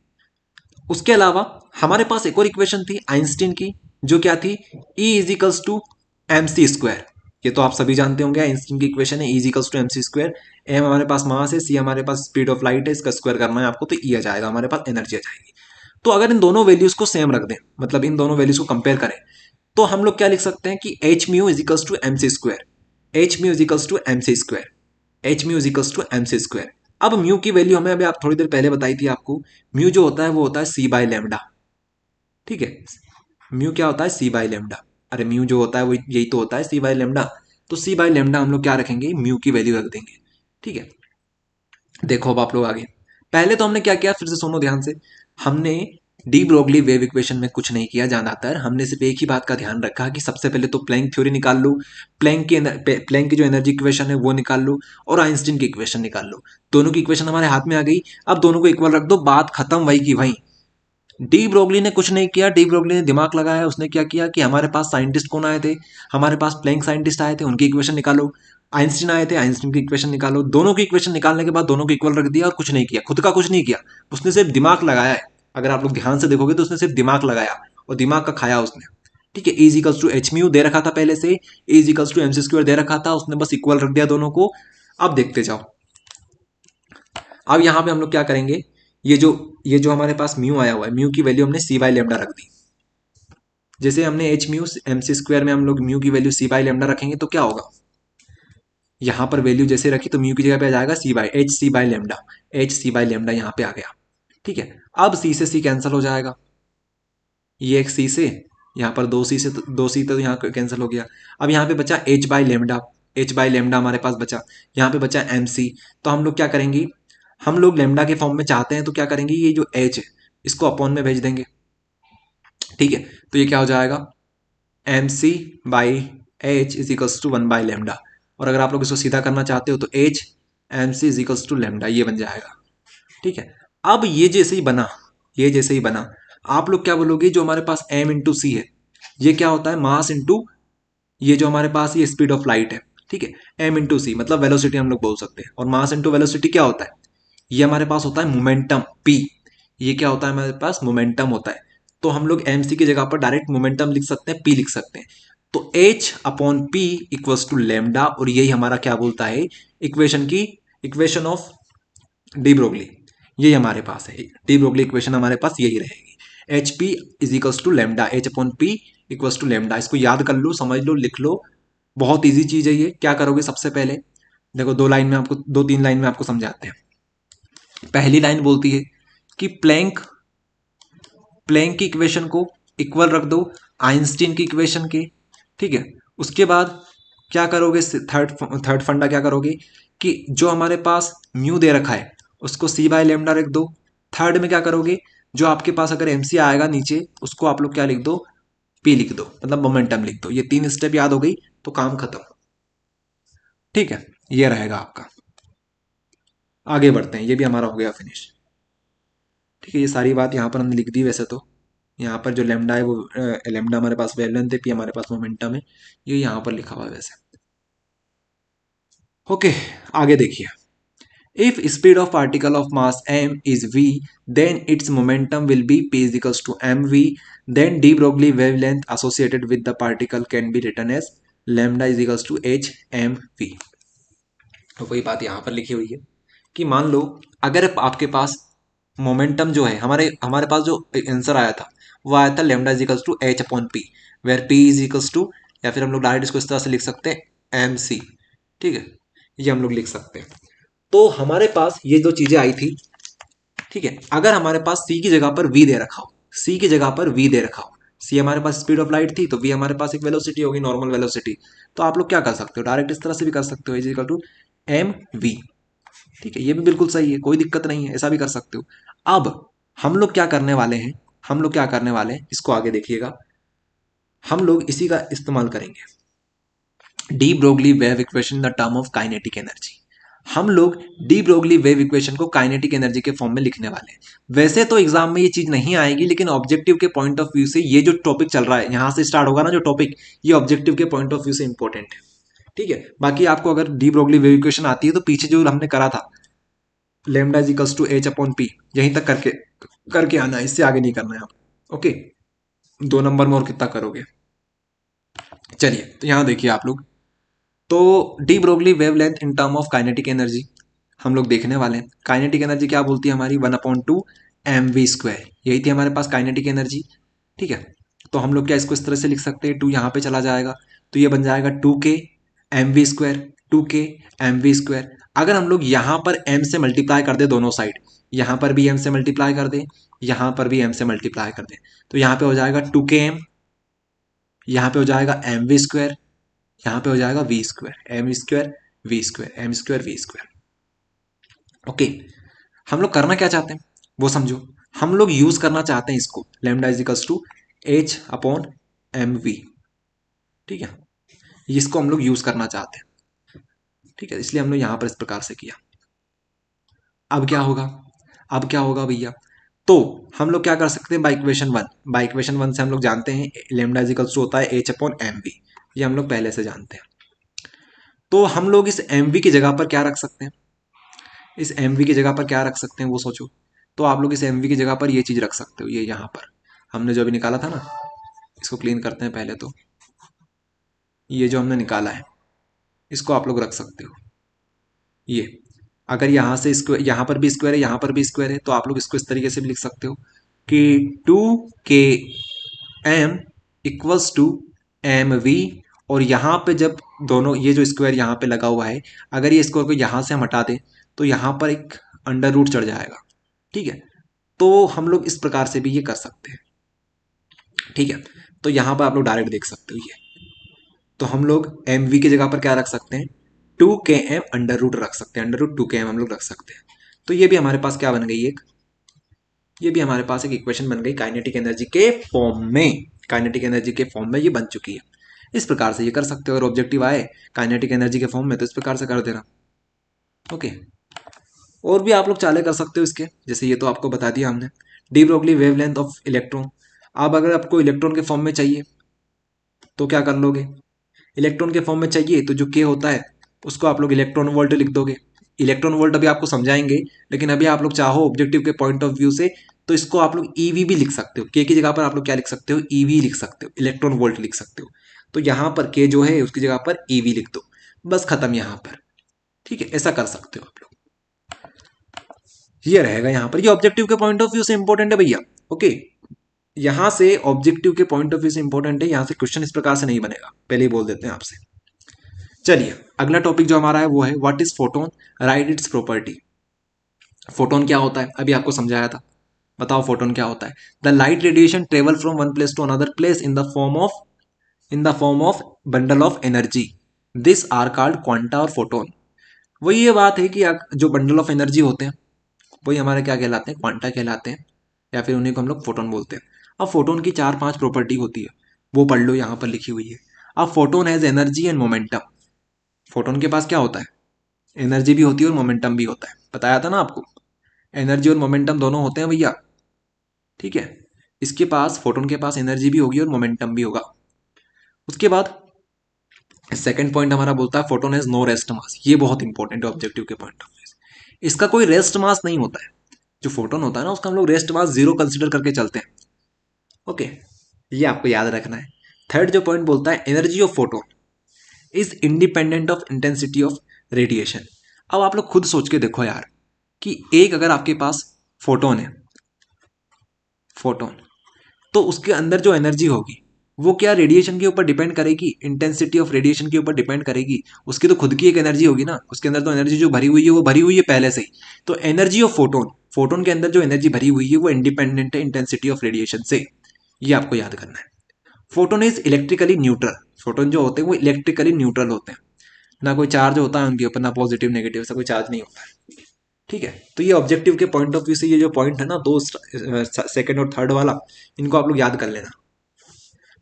उसके अलावा हमारे पास एक और इक्वेशन थी आइंस्टीन की, जो क्या थी, E is equals to m c square. ये तो आप सभी जानते होंगे, आइंस्टीन की इक्वेशन है E is equals to m c square. M हमारे पास मास है, सी हमारे पास स्पीड ऑफ लाइट है, इसका स्क्वायर करना है आपको, तो E आ जाएगा, हमारे पास एनर्जी आ जाएगी। तो अगर इन दोनों वैल्यूज को सेम रख दें, मतलब इन दोनों वैल्यूज को कंपेयर करें, तो हम लोग क्या लिख सकते हैं कि h mu is equals to m c square, h mu is equals to m c square, h mu is equals to m c square. अब म्यू की वैल्यू हमें अभी आप थोड़ी देर पहले बताई थी आपको, म्यू जो होता है वो होता है सी बाय लेमडा। ठीक है, म्यू क्या होता है, सी बाय लेमडा। अरे म्यू जो होता है वो यही तो होता है, सी बाय लेमडा। तो सी बाय लेमडा हम लोग क्या रखेंगे, म्यू की वैल्यू रख देंगे। ठीक है, देखो अब आप लोग आगे, पहले तो हमने क्या किया, फिर से सुनो ध्यान से। हमने डी ब्रोगली वेव इक्वेशन में कुछ नहीं किया ज्यादातर, हमने सिर्फ एक ही बात का ध्यान रखा कि सबसे पहले तो प्लैंक थ्योरी निकाल लो, प्लैंक की जो एनर्जी इक्वेशन है वो निकाल लो, और आइंस्टीन की इक्वेशन निकाल लो। दोनों की इक्वेशन हमारे हाथ में आ गई, अब दोनों को इक्वल रख दो, बात खत्म, वही की वही। डी ब्रोगली ने कुछ नहीं किया, डी ब्रोगली ने दिमाग लगाया, उसने क्या किया कि हमारे पास साइंटिस्ट कौन आए थे, हमारे पास प्लैंक साइंटिस्ट आए थे, उनकी इक्वेशन निकालो। आइंस्टीन आए थे, आइंस्टीन की इक्वेशन निकालो। दोनों की इक्वेशन निकालने के बाद दोनों को इक्वल रख दिया और कुछ नहीं किया, खुद का कुछ नहीं किया, उसने सिर्फ दिमाग लगाया है। अगर आप लोग ध्यान से देखोगे तो उसने सिर्फ दिमाग लगाया और दिमाग का खाया उसने। ठीक है, इजिकल्स टू एच म्यू दे रखा था पहले से, इजिकल्स टू एमसी स्क्वायर दे रखा था, उसने बस इक्वल रख दिया दोनों को। अब देखते जाओ, अब यहां पे हम लोग क्या करेंगे, ये जो हमारे पास म्यू आया हुआ है, म्यू की वैल्यू हमने सी बाई लेमडा रख दी। जैसे हमने h mu m c square में हम लोग म्यू की वैल्यू सी बाई लेमडा रखेंगे तो क्या होगा, यहाँ पर वैल्यू जैसे रखी तो म्यू की जगह पे आ जाएगा c by h c by lambda, h c by lambda यहाँ पे आ गया। ठीक है, अब सी से सी कैंसिल हो जाएगा, ये एक सी से, यहाँ पर दो सी से दो सी तो यहाँ कैंसिल हो गया। अब यहाँ पे बचा H by lambda, H by lambda हमारे पास बचा, यहाँ पे बचा एम सी। तो हम लोग क्या करेंगे, हम लोग लेमडा के फॉर्म में चाहते हैं तो क्या करेंगे, ये जो एच है इसको अपॉन में भेज देंगे। ठीक है, तो ये क्या हो जाएगा, m c by h is equals to one by lambda. और अगर आप लोग इसको सीधा करना चाहते हो तो h m c is equals to lambda, ये बन जाएगा। ठीक है, अब ये जैसे ही बना, ये जैसे ही बना, आप लोग क्या बोलोगे, जो हमारे पास m इंटू सी है, ये क्या होता है, मास इंटू ये जो हमारे पास ये स्पीड ऑफ लाइट है। ठीक है, m इंटू सी मतलब वेलोसिटी हम लोग बोल सकते हैं, और मास इंटू वेलोसिटी क्या होता है, ये हमारे पास होता है मोमेंटम p। ये क्या होता है, हमारे पास मोमेंटम होता है। तो हम लोग एम सी की जगह पर डायरेक्ट मोमेंटम लिख सकते हैं, p लिख सकते हैं। तो h upon p equals to lambda, और यही हमारा क्या बोलता है, इक्वेशन की, इक्वेशन ऑफ डी ब्रोगली, यही हमारे पास है। डी ब्रोगली इक्वेशन हमारे पास यही रहेगी, h p is equals to lambda, h upon p equals to lambda. इसको याद कर लो, समझ लो, लिख लो, बहुत इजी चीज है ये। क्या करोगे, सबसे पहले देखो दो लाइन में आपको, दो तीन लाइन में आपको समझाते हैं। पहली लाइन बोलती है कि प्लैंक, प्लैंक की इक्वेशन को इक्वल रख दो आइंस्टीन की इक्वेशन के। ठीक है, उसके बाद क्या करोगे, थर्ड थर्ड फंडा क्या करोगे कि जो हमारे पास म्यू दे रखा है उसको सी बाय लेमडा रख दो। थर्ड में क्या करोगे, जो आपके पास अगर एमसी आएगा नीचे उसको आप लोग क्या लिख दो, पी लिख दो, मतलब मोमेंटम लिख दो। ये तीन स्टेप याद हो गई तो काम खत्म। ठीक है, ये रहेगा आपका। आगे बढ़ते हैं, ये भी हमारा हो गया फिनिश। ठीक है, ये सारी बात यहाँ पर हमने लिख दी। वैसे तो यहाँ पर जो लेमडा है वो लेमडा हमारे पास वेवलेंथ है, पी हमारे पास मोमेंटम है, ये यहाँ पर लिखा हुआ है वैसे। ओके, आगे देखिए, if speed of particle of mass m is v, then its momentum will be p is equals to mv, then de Broglie wavelength associated with the particle can be written as lambda is equals to h m v। तो वही बात यहाँ पर लिखी हुई है कि मान लो अगर आपके पास मोमेंटम जो है, हमारे हमारे पास जो आंसर आया था वो आया था lambda is equals to h upon p, where p is equals to, या फिर हम लोग डायरेक्ट इसको इस तरह से लिख सकते हैं एम सी। ठीक है, ये हम लोग लिख सकते हैं। तो हमारे पास ये दो चीजें आई थी। ठीक है, अगर हमारे पास सी की जगह पर वी दे रखा हो, सी की जगह पर वी दे रखा हो, सी हमारे पास स्पीड ऑफ लाइट थी तो वी हमारे पास एक वेलोसिटी होगी, नॉर्मल वेलोसिटी। तो आप लोग क्या कर सकते हो, डायरेक्ट इस तरह से भी कर सकते हो, is equal to m v. ठीक है, ये भी बिल्कुल सही है, कोई दिक्कत नहीं है, ऐसा भी कर सकते हो। अब हम लोग क्या करने वाले हैं, हम लोग क्या करने वाले हैं, इसको आगे देखिएगा। हम लोग इसी का इस्तेमाल करेंगे, D Broglie wave equation in the term of kinetic energy. हम लोग डी ब्रोगली वेव इक्वेशन को काइनेटिक एनर्जी के फॉर्म में लिखने वाले हैं। वैसे तो एग्जाम में ये चीज नहीं आएगी, लेकिन ऑब्जेक्टिव के पॉइंट ऑफ व्यू से ये जो टॉपिक चल रहा है, यहां से स्टार्ट होगा ना जो टॉपिक, ये ऑब्जेक्टिव के पॉइंट ऑफ व्यू से इंपॉर्टेंट है। ठीक है, बाकी आपको अगर डी ब्रोगली वेव इक्वेशन आती है तो पीछे जो हमने करा था lambda is equals to h upon p, यहीं तक करके करके आना है, इससे आगे नहीं करना है आप। ओके, दो नंबर में और कितना करोगे। चलिए, तो यहां देखिए आप लोग, तो de Broglie wavelength in term of kinetic energy हम लोग देखने वाले हैं। काइनेटिक एनर्जी क्या बोलती है हमारी, one upon two m v square, यही थी हमारे पास काइनेटिक एनर्जी। ठीक है, तो हम लोग क्या इसको इस तरह से लिख सकते हैं, टू यहाँ पे चला जाएगा तो ये बन जाएगा to K M v square, to K M v square. अगर हम लोग यहाँ पर एम से मल्टीप्लाई कर दे दोनों साइड, यहाँ पर भी एम से मल्टीप्लाई कर दे, यहाँ पर भी एम से मल्टीप्लाई कर दे, तो यहाँ पे हो जाएगा टू के एम, यहाँ पे हो जाएगा एम वी स्क्वायर, यहाँ पे हो जाएगा v square, m square v square, m square v square. Okay, हम लोग करना क्या चाहते हैं वो समझो। हम लोग यूज करना चाहते हैं इसको, lambda is equals to h upon m v. ठीक है, इसको हम लोग यूज करना चाहते हैं। ठीक है, इसलिए हम लोग यहां पर इस प्रकार से किया। अब क्या होगा, अब क्या होगा भैया, तो हम लोग क्या कर सकते हैं, by equation one, by equation one से हम लोग जानते हैं लेमडा इज इक्वल्स टू होता है एच अपॉन एम वी, ये हम लोग पहले से जानते हैं। तो हम लोग इस एम वी की जगह पर क्या रख सकते हैं, इस एम वी की जगह पर क्या रख सकते हैं वो सोचो। तो आप लोग इस एम वी की जगह पर ये चीज रख सकते हो, ये यहाँ पर हमने जो अभी निकाला था ना, इसको क्लीन करते हैं पहले। तो ये जो हमने निकाला है इसको आप लोग रख सकते हो। ये अगर यहाँ से स्क्वायर, यहाँ पर भी स्क्वायर है, यहाँ पर भी स्क्वायर है, तो आप लोग इसको इस तरीके से भी लिख सकते हो कि two K m equals to m v, और यहाँ पे जब दोनों ये जो स्क्वायर यहाँ पे लगा हुआ है, अगर ये स्क्वायर को यहाँ से हम हटा दें तो यहाँ पर एक अंडर रूट चढ़ जाएगा। ठीक है, तो हम लोग इस प्रकार से भी ये कर सकते हैं। ठीक है, तो यहाँ पर आप लोग डायरेक्ट देख सकते हो ये, तो हम लोग एम वी की जगह पर क्या रख सकते हैं, 2 km अंडर रूट रख सकते हैं, अंडर रूट 2 km हम लोग रख सकते हैं। तो ये भी हमारे पास क्या बन गई एक, ये भी हमारे पास एक इक्वेशन बन गई काइनेटिक एनर्जी के फॉर्म में, काइनेटिक एनर्जी के फॉर्म में ये बन चुकी है। इस प्रकार से ये कर सकते हो, अगर ऑब्जेक्टिव आए काइनेटिक एनर्जी के फॉर्म में तो इस प्रकार से कर देना। ओके, और भी आप लोग चाले कर सकते हो इसके, जैसे ये तो आपको बता दिया हमने, de Broglie wavelength of electron. अब अगर आपको इलेक्ट्रॉन के फॉर्म में चाहिए तो क्या कर लोगे, इलेक्ट्रॉन के फॉर्म में चाहिए तो जो के होता है उसको आप लोग इलेक्ट्रॉन वोल्ट लिख दोगे। इलेक्ट्रॉन वोल्ट अभी आपको समझाएंगे, लेकिन अभी आप लोग चाहो ऑब्जेक्टिव के पॉइंट ऑफ व्यू से तो इसको आप लोग ईवी भी लिख सकते हो, के की जगह पर आप लोग क्या लिख सकते हो, ईवी लिख सकते हो, इलेक्ट्रॉन वोल्ट लिख सकते हो। तो यहाँ पर के जो है उसकी जगह पर ईवी लिख दो, बस खत्म यहाँ पर। ठीक है, ऐसा कर सकते हो आप लोग, ये रहेगा यहाँ पर, ये ऑब्जेक्टिव के पॉइंट ऑफ व्यू से इंपॉर्टेंट है भैया। ओके, यहां से ऑब्जेक्टिव के पॉइंट ऑफ व्यू से इंपॉर्टेंट है, यहां से क्वेश्चन इस प्रकार से नहीं बनेगा, पहले ही बोल देते हैं आपसे। चलिए अगला टॉपिक जो हमारा है वो है what is photon, right it's property. Photon क्या होता है, अभी आपको समझाया था, बताओ फोटोन क्या होता है। The light radiation travel from one place to another place in the form of bundle of energy, this are called quanta और फोटोन। वही ये बात है कि जो बंडल ऑफ एनर्जी होते हैं वही हमारे क्या कहलाते हैं, क्वांटा कहलाते हैं, या फिर उन्हीं को हम लोग फोटोन बोलते हैं। अब फोटोन की 4-5 प्रॉपर्टी होती है, वो पढ़ लो, यहाँ पर लिखी हुई है। अब photon has energy and momentum, photon के पास क्या होता है, एनर्जी भी होती है और मोमेंटम भी होता है, बताया था ना आपको, एनर्जी और मोमेंटम दोनों होते हैं भैया। ठीक है, इसके पास, फोटोन के पास एनर्जी भी होगी और मोमेंटम भी होगा। उसके बाद सेकंड पॉइंट हमारा बोलता है photon has no rest mass, ये बहुत इंपॉर्टेंट है ऑब्जेक्टिव के पॉइंट ऑफ व्यू से, इसका कोई रेस्ट मास नहीं होता है। जो फोटोन होता है ना उसका हम लोग रेस्ट मास 0 कंसिडर करके चलते हैं। ओके, ये आपको याद रखना है। थर्ड जो पॉइंट बोलता है energy of photon is independent of intensity of radiation. अब आप लोग खुद सोच के देखो यार, कि एक अगर आपके पास फोटोन है, फोटोन, तो उसके अंदर जो एनर्जी होगी वो क्या रेडिएशन के ऊपर डिपेंड करेगी, इंटेंसिटी ऑफ रेडिएशन के ऊपर डिपेंड करेगी, उसकी तो खुद की एक एनर्जी होगी ना, उसके अंदर तो एनर्जी जो भरी हुई है वो भरी हुई है पहले से ही। तो एनर्जी ऑफ फोटोन, फोटोन के अंदर जो एनर्जी भरी हुई है वो इंडिपेंडेंट है इंटेंसिटी ऑफ रेडिएशन से, ये आपको याद करना है। Photon is electrically neutral, photon जो होते हैं वो इलेक्ट्रिकली न्यूट्रल होते हैं, ना कोई चार्ज होता है उनके ऊपर, ना पॉजिटिव नेगेटिव, ऐसा कोई चार्ज नहीं होता है। ठीक है, तो ये ऑब्जेक्टिव के पॉइंट ऑफ व्यू से ये जो पॉइंट है ना, दो सेकंड और थर्ड वाला, इनको आप लोग याद कर लेना,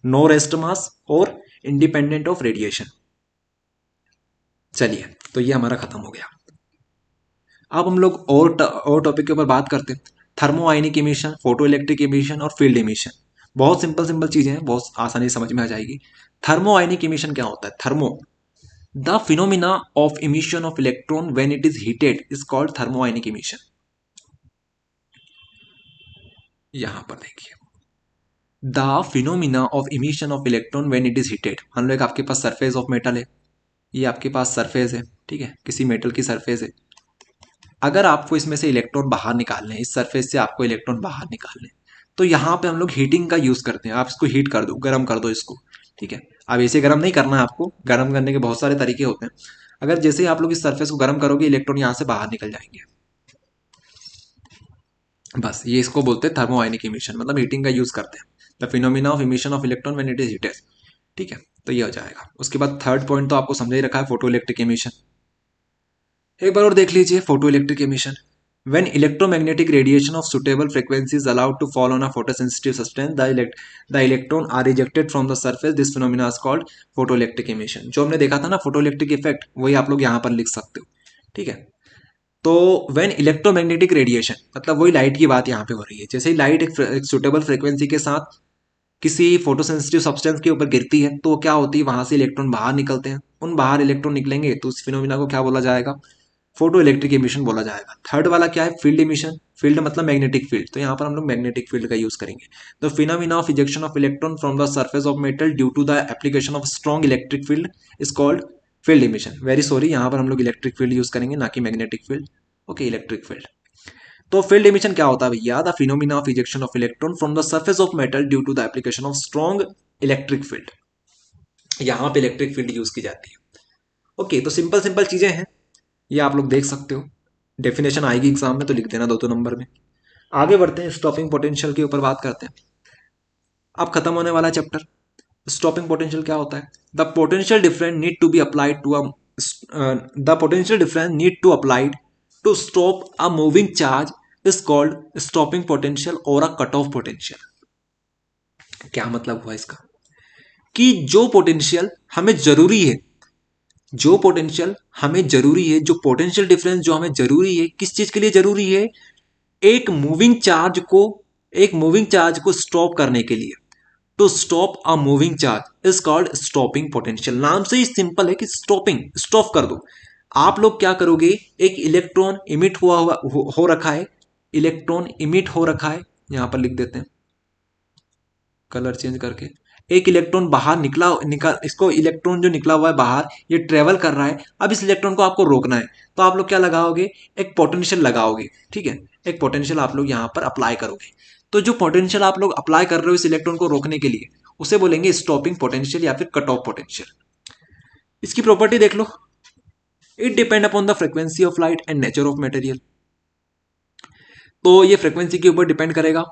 नो रेस्ट मास और इंडिपेंडेंट ऑफ रेडिएशन। चलिए, तो ये हमारा खत्म हो गया। अब हम लोग और टॉपिक के ऊपर बात करते हैं, थर्मो आयनिक इमिशन, फोटो इलेक्ट्रिक इमिशन और फील्ड इमिशन। बहुत सिंपल सिंपल चीजें हैं, बहुत आसानी से समझ में आ जाएगी। थर्मो आयनिक इमिशन क्या होता है, thermo, the phenomena of emission of electron when it is heated is called thermo ionic emission. यहां पर देखिए, the phenomena of emission of electron when it is heated. मान लो एक आपके पास सरफेस ऑफ मेटल है, ये आपके पास सरफेस है, ठीक है, किसी मेटल की सरफेस है। अगर आपको इसमें से इलेक्ट्रॉन बाहर निकालने हैं, इस सरफेस से आपको इलेक्ट्रॉन बाहर निकालने हैं, तो यहाँ पे हम लोग हीटिंग का यूज करते हैं। आप इसको हीट कर दो, गर्म कर दो इसको। ठीक है, अब ऐसे गर्म नहीं करना है आपको, गर्म करने के बहुत सारे तरीके होते हैं। अगर जैसे ही आप लोग इस सरफेस को गर्म करोगे, इलेक्ट्रॉन यहाँ से बाहर निकल जाएंगे। बस ये इसको बोलते हैं थर्मो आयनिक इमिशन, मतलब हीटिंग का यूज करते हैं, the phenomena of emission of electron when it is heated. ठीक है, तो ये हो जाएगा। उसके बाद थर्ड पॉइंट तो आपको समझ ही रखा है, फोटो इलेक्ट्रिक इमिशन। एक बार और देख लीजिए, photo electric emission, when electromagnetic radiation of suitable frequency is allowed to fall on a photosensitive substance, the electron are ejected from the surface, this phenomena is called photoelectric emission। जो हमने देखा था ना photoelectric effect, वही आप लोग यहाँ पर लिख सकते हो। ठीक है, तो व्हेन इलेक्ट्रोमैग्नेटिक रेडिएशन, मतलब वही लाइट की बात यहाँ पे हो रही है। जैसे ही लाइट एक सुटेबल फ्रिक्वेंसी के साथ किसी फोटोसेंसिटिव सब्सटेंस के ऊपर गिरती है तो क्या होती है, वहां से इलेक्ट्रॉन बाहर निकलते हैं। उन बाहर इलेक्ट्रॉन निकलेंगे तो उस फिनोमिना को क्या बोला जाएगा, फोटो इलेक्ट्रिक इमिशन बोला जाएगा। थर्ड वाला क्या है, फील्ड इमिशन, फील्ड मतलब मैग्नेटिक फील्ड, तो यहाँ पर हम लोग मैग्नेटिक फील्ड का यूज करेंगे। The phenomena of ejection of electron from the surface of metal due to the application of strong electric field is called field emission. Very sorry, यहाँ पर हम लोग इलेक्ट्रिक फील्ड यूज करेंगे, ना कि magnetic field. Okay, electric field. तो field emission क्या होता है भैया, the phenomena of ejection of electron from the surface of metal due to the application of strong electric field. यहाँ पे इलेक्ट्रिक फील्ड यूज की जाती है। ओके, तो सिंपल सिंपल चीजें हैं, ये आप लोग देख सकते हो। डेफिनेशन आएगी एग्जाम में तो लिख देना 2 नंबर में। आगे बढ़ते हैं, स्टॉपिंग पोटेंशियल के ऊपर बात करते हैं। अब खत्म होने वाला चैप्टर। स्टॉपिंग पोटेंशियल क्या होता है? The potential difference need to be applied to the potential difference need to applied to stop a moving charge is called stopping potential और अ कट ऑफ पोटेंशियल। क्या मतलब हुआ इसका? कि जो पोटेंशियल हमें जरूरी है, जो पोटेंशियल हमें जरूरी है, जो पोटेंशियल डिफरेंस जो हमें जरूरी है, किस चीज के लिए जरूरी है? एक मूविंग चार्ज को, एक मूविंग चार्ज को स्टॉप करने के लिए। To stop a moving charge is called stopping potential. नाम से ही सिंपल है कि स्टॉपिंग, स्टॉप कर दो। आप लोग क्या करोगे? एक इलेक्ट्रॉन इमिट हो रखा है, इलेक्ट्रॉन इमिट हो रखा है, यहां पर लिख देते हैं कलर चेंज करके। एक इलेक्ट्रॉन बाहर निकल इसको इलेक्ट्रॉन जो निकला हुआ है बाहर, ये ट्रेवल कर रहा है। अब इस इलेक्ट्रॉन को आपको रोकना है, तो आप लोग क्या लगाओगे? एक पोटेंशियल लगाओगे। ठीक है, एक पोटेंशियल आप लोग यहां पर अप्लाई करोगे। तो जो पोटेंशियल आप लोग अप्लाई कर रहे हो इस इलेक्ट्रॉन को रोकने के लिए, उसे बोलेंगे स्टॉपिंग पोटेंशियल या फिर कट ऑफ पोटेंशियल। इसकी प्रॉपर्टी देख लो। It depend upon the frequency of light and nature of material. तो ये फ्रीक्वेंसी के ऊपर डिपेंड करेगा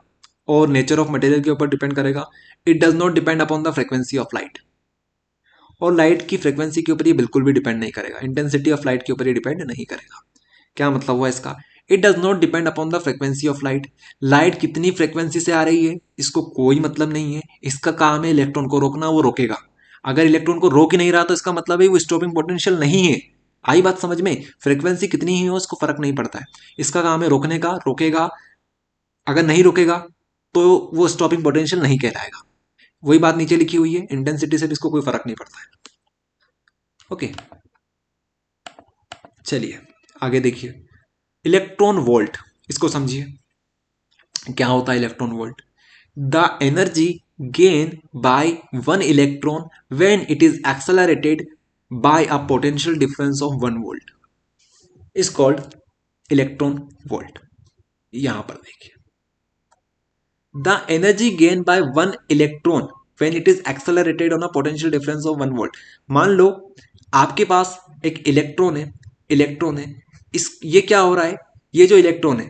और नेचर ऑफ मटेरियल के ऊपर डिपेंड करेगा। It does not depend upon the frequency of light. और लाइट की फ्रीक्वेंसी के ऊपर ये बिल्कुल भी डिपेंड नहीं करेगा, इंटेंसिटी ऑफ लाइट के ऊपर ये डिपेंड नहीं करेगा। क्या मतलब हुआ इसका? It does not depend upon the frequency of light. Light कितनी फ्रीक्वेंसी से आ रही है इसको कोई मतलब नहीं है, इसका काम है इलेक्ट्रॉन को रोकना, वो रोकेगा। अगर इलेक्ट्रॉन को रोक ही नहीं रहा तो इसका मतलब है वो स्टॉपिंग पोटेंशियल नहीं है। आई बात समझ में? फ्रीक्वेंसी कितनी ही हो इसको फर्क नहीं पड़ता है, इसका काम है रोकने का, रोकेगा। अगर नहीं रुकेगा तो वो स्टॉपिंग पोटेंशियल नहीं कहलाएगा। वही बात नीचे लिखी हुई है, इंटेंसिटी से भी इसको कोई फर्क नहीं पड़ता है। ओके, चलिए आगे देखिए। इलेक्ट्रॉन वोल्ट, इसको समझिए क्या होता है electron volt. The energy gain by one electron when it is accelerated by a potential difference of 1 volt is called electron volt. यहां पर देखिए, the energy gain by one electron when it is accelerated on a potential difference of 1 volt. मान लो आपके पास एक electron है, electron है, इस ये क्या हो रहा है? ये जो इलेक्ट्रॉन है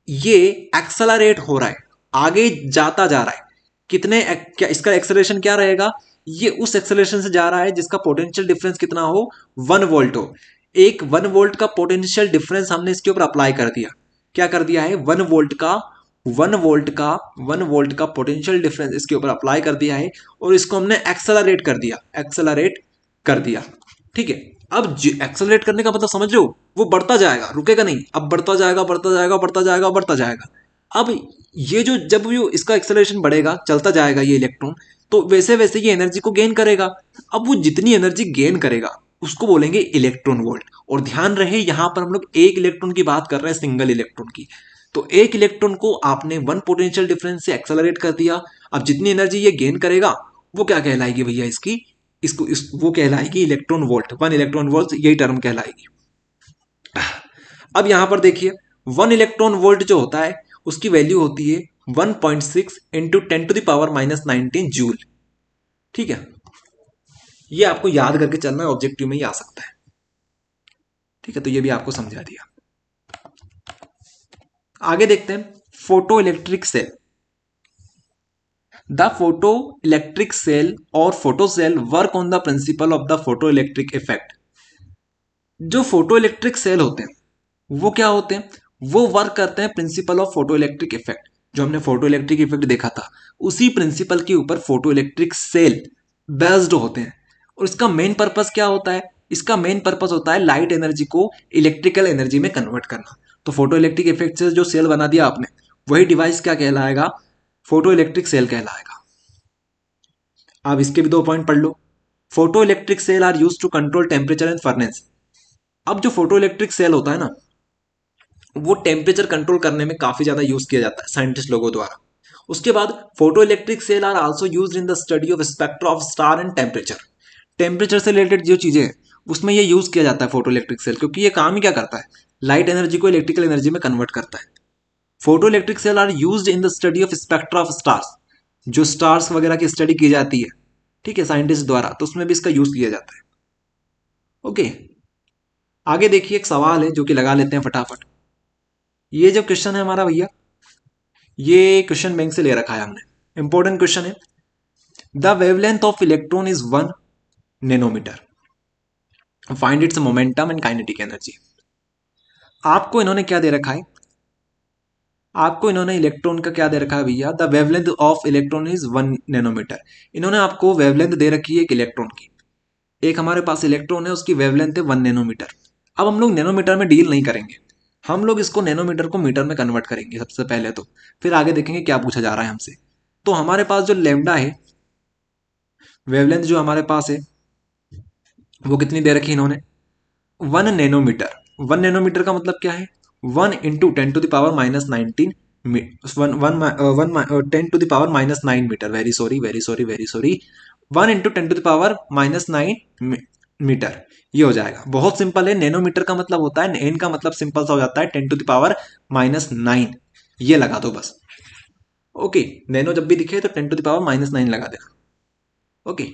ये एक्सेलरेट हो रहा है, आगे जाता जा रहा है। क्या इसका एक्सेलरेशन क्या रहेगा? ये उस एक्सेलरेशन से जा रहा है जिसका पोटेंशियल डिफरेंस कितना हो? 1 वोल्ट हो। एक 1 वोल्ट का पोटेंशियल डिफरेंस हमने इसके ऊपर अप्लाई कर दिया। क्या कर दिया है? 1 वोल्ट का पोटेंशियल डिफरेंस इसके ऊपर अप्लाई कर दिया है और इसको हमने एक्सेलरेट कर दिया, एक्सेलरेट कर दिया। ठीक है, अब एक्सेलरेट करने का मतलब समझ रहे हो? वो बढ़ता जाएगा, रुकेगा नहीं, अब बढ़ता जाएगा, बढ़ता जाएगा, बढ़ता जाएगा, बढ़ता जाएगा। अब ये जो जब भी इसका एक्सेलरेशन बढ़ेगा, चलता जाएगा ये इलेक्ट्रॉन, तो वैसे वैसे ये एनर्जी को गेन करेगा। अब वो जितनी एनर्जी गेन करेगा उसको बोलेंगे इलेक्ट्रॉन वोल्ट। और ध्यान रहे यहां पर हम लोग एक इलेक्ट्रॉन की बात कर रहे हैं, सिंगल इलेक्ट्रॉन की। तो एक इलेक्ट्रॉन को आपने 1 पोटेंशियल डिफरेंस से एक्सेलरेट कर दिया। अब जितनी एनर्जी ये गेन करेगा वो क्या कहलाएगी भैया? इसकी वो कहलाएगी इलेक्ट्रॉन वोल्ट। 1 इलेक्ट्रॉन वोल्ट यही टर्म कहलाएगी। अब यहां पर देखिए, 1 इलेक्ट्रॉन वोल्ट जो होता है उसकी वैल्यू होती है 1.6 इंटू 10⁻⁻19 जूल। ठीक है, ये आपको याद करके चलना है, ऑब्जेक्टिव में ही आ सकता है। ठीक है, तो ये भी आपको समझा दिया। आगे देखते हैं, photo electric cell. The photo electric cell और photocell work on the principle of the photo electric effect. जो फोटो इलेक्ट्रिक सेल होते हैं वो क्या होते हैं? वो वर्क करते हैं principle of photo electric effect. जो हमने फोटो इलेक्ट्रिक इफेक्ट देखा था उसी प्रिंसिपल के ऊपर फोटो इलेक्ट्रिक सेल बेस्ड होते हैं। और इसका मेन पर्पस क्या होता है? इसका मेन पर्पस होता है लाइट एनर्जी को इलेक्ट्रिकल एनर्जी में कन्वर्ट करना। तो फोटो इलेक्ट्रिक इफेक्ट से जो सेल बना दिया आपने, वही डिवाइस क्या कहलाएगा? फोटो इलेक्ट्रिक सेल कहलाएगा। आप इसके भी 2 पॉइंट पढ़ लो। Photo electric cell are use to control temperature and furnace. अब जो फोटो इलेक्ट्रिक सेल होता है ना, वो टेम्परेचर कंट्रोल करने में काफी ज्यादा यूज किया जाता है साइंटिस्ट लोगों द्वारा। उसके बाद photo electric cell are also used in the study of spectra of star and temperature. Temperature से रिलेटेड जो चीजें हैं उसमें ये यूज किया जाता है फोटो इलेक्ट्रिक सेल, क्योंकि ये काम ही क्या करता है? लाइट एनर्जी को इलेक्ट्रिकल एनर्जी में कन्वर्ट करता है। Photo electric cell are used in the study of spectra of stars. जो स्टार्स वगैरह की स्टडी की जाती है, ठीक है, साइंटिस्ट द्वारा, तो उसमें भी इसका यूज किया जाता है। ओके, आगे देखिए एक सवाल है जो कि लगा लेते हैं फटाफट। ये जो क्वेश्चन है हमारा भैया, ये क्वेश्चन बैंक से ले रखा है हमने, इंपॉर्टेंट क्वेश्चन है। The wavelength of electron is 1 nanometre, find its momentum and kinetic energy. आपको इन्होंने क्या दे रखा है, आपको इन्होंने इलेक्ट्रॉन का क्या दे रखा है भैया, the wavelength of electron is 1 nanometre. इन्होंने आपको वेवलेंथ दे रखी है एक इलेक्ट्रॉन की, एक हमारे पास इलेक्ट्रॉन है उसकी वेवलेंथ है 1 नैनोमीटर। अब हम लोग नैनोमीटर में डील नहीं करेंगे, हम लोग इसको नैनोमीटर को मीटर में कन्वर्ट करेंगे सबसे पहले तो, फिर आगे देखेंगे क्या पूछा जा रहा है हमसे। तो हमारे पास जो लेमडा है, वेवलेंथ जो हमारे पास है वो कितनी दे रखी है इन्होंने, 1 नैनोमीटर। 1 नैनोमीटर का मतलब क्या है, 1 × 10⁻⁹ one one one 10⁻⁹ very sorry very sorry very sorry, 1 × 10⁻⁹ metre, ये हो जाएगा। बहुत सिंपल है, नैनोमीटर का मतलब होता है, एन का मतलब सिंपल सा हो जाता है 10⁻⁹ ये लगा दो बस। ओके, नैनो जब भी दिखे तो 10⁻⁹ लगा देना। ओके,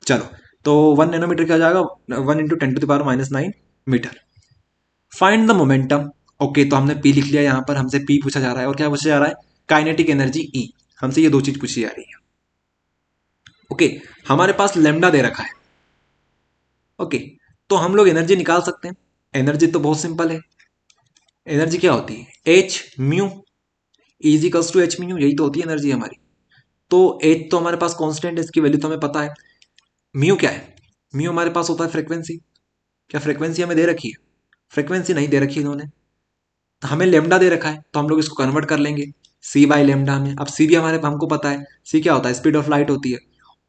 चलो, तो 1 नैनोमीटर क्या हो जाएगा, 1 × 10⁻⁹ metre. Find the momentum. Okay, तो हमने पी लिख लिया, यहां पर हमसे पी पूछा जा रहा है, और क्या पूछा जा रहा है, काइनेटिक एनर्जी ई। हमसे ये दो चीज पूछी जा रही है। ओके, हमारे पास लेमडा दे रखा है। ओके, तो हम लोग एनर्जी निकाल सकते हैं। एनर्जी तो बहुत सिंपल है, एनर्जी क्या होती है, h mu is equals to h mu, यही तो होती है एनर्जी हमारी। तो एच तो हमारे पास कांस्टेंट है, इसकी वैल्यू तो हमें पता है। म्यू क्या है, म्यू हमारे पास होता है फ्रीक्वेंसी। क्या फ्रीक्वेंसी हमें दे रखी है, फ्रीक्वेंसी नहीं दे रखी इन्होंने, तो हमें लेमडा दे रखा है, तो हम लोग इसको कन्वर्ट कर लेंगे सी बाई लेमडा में। अब सी भी हमारे हमको पता है, सी क्या होता है, स्पीड ऑफ लाइट होती है,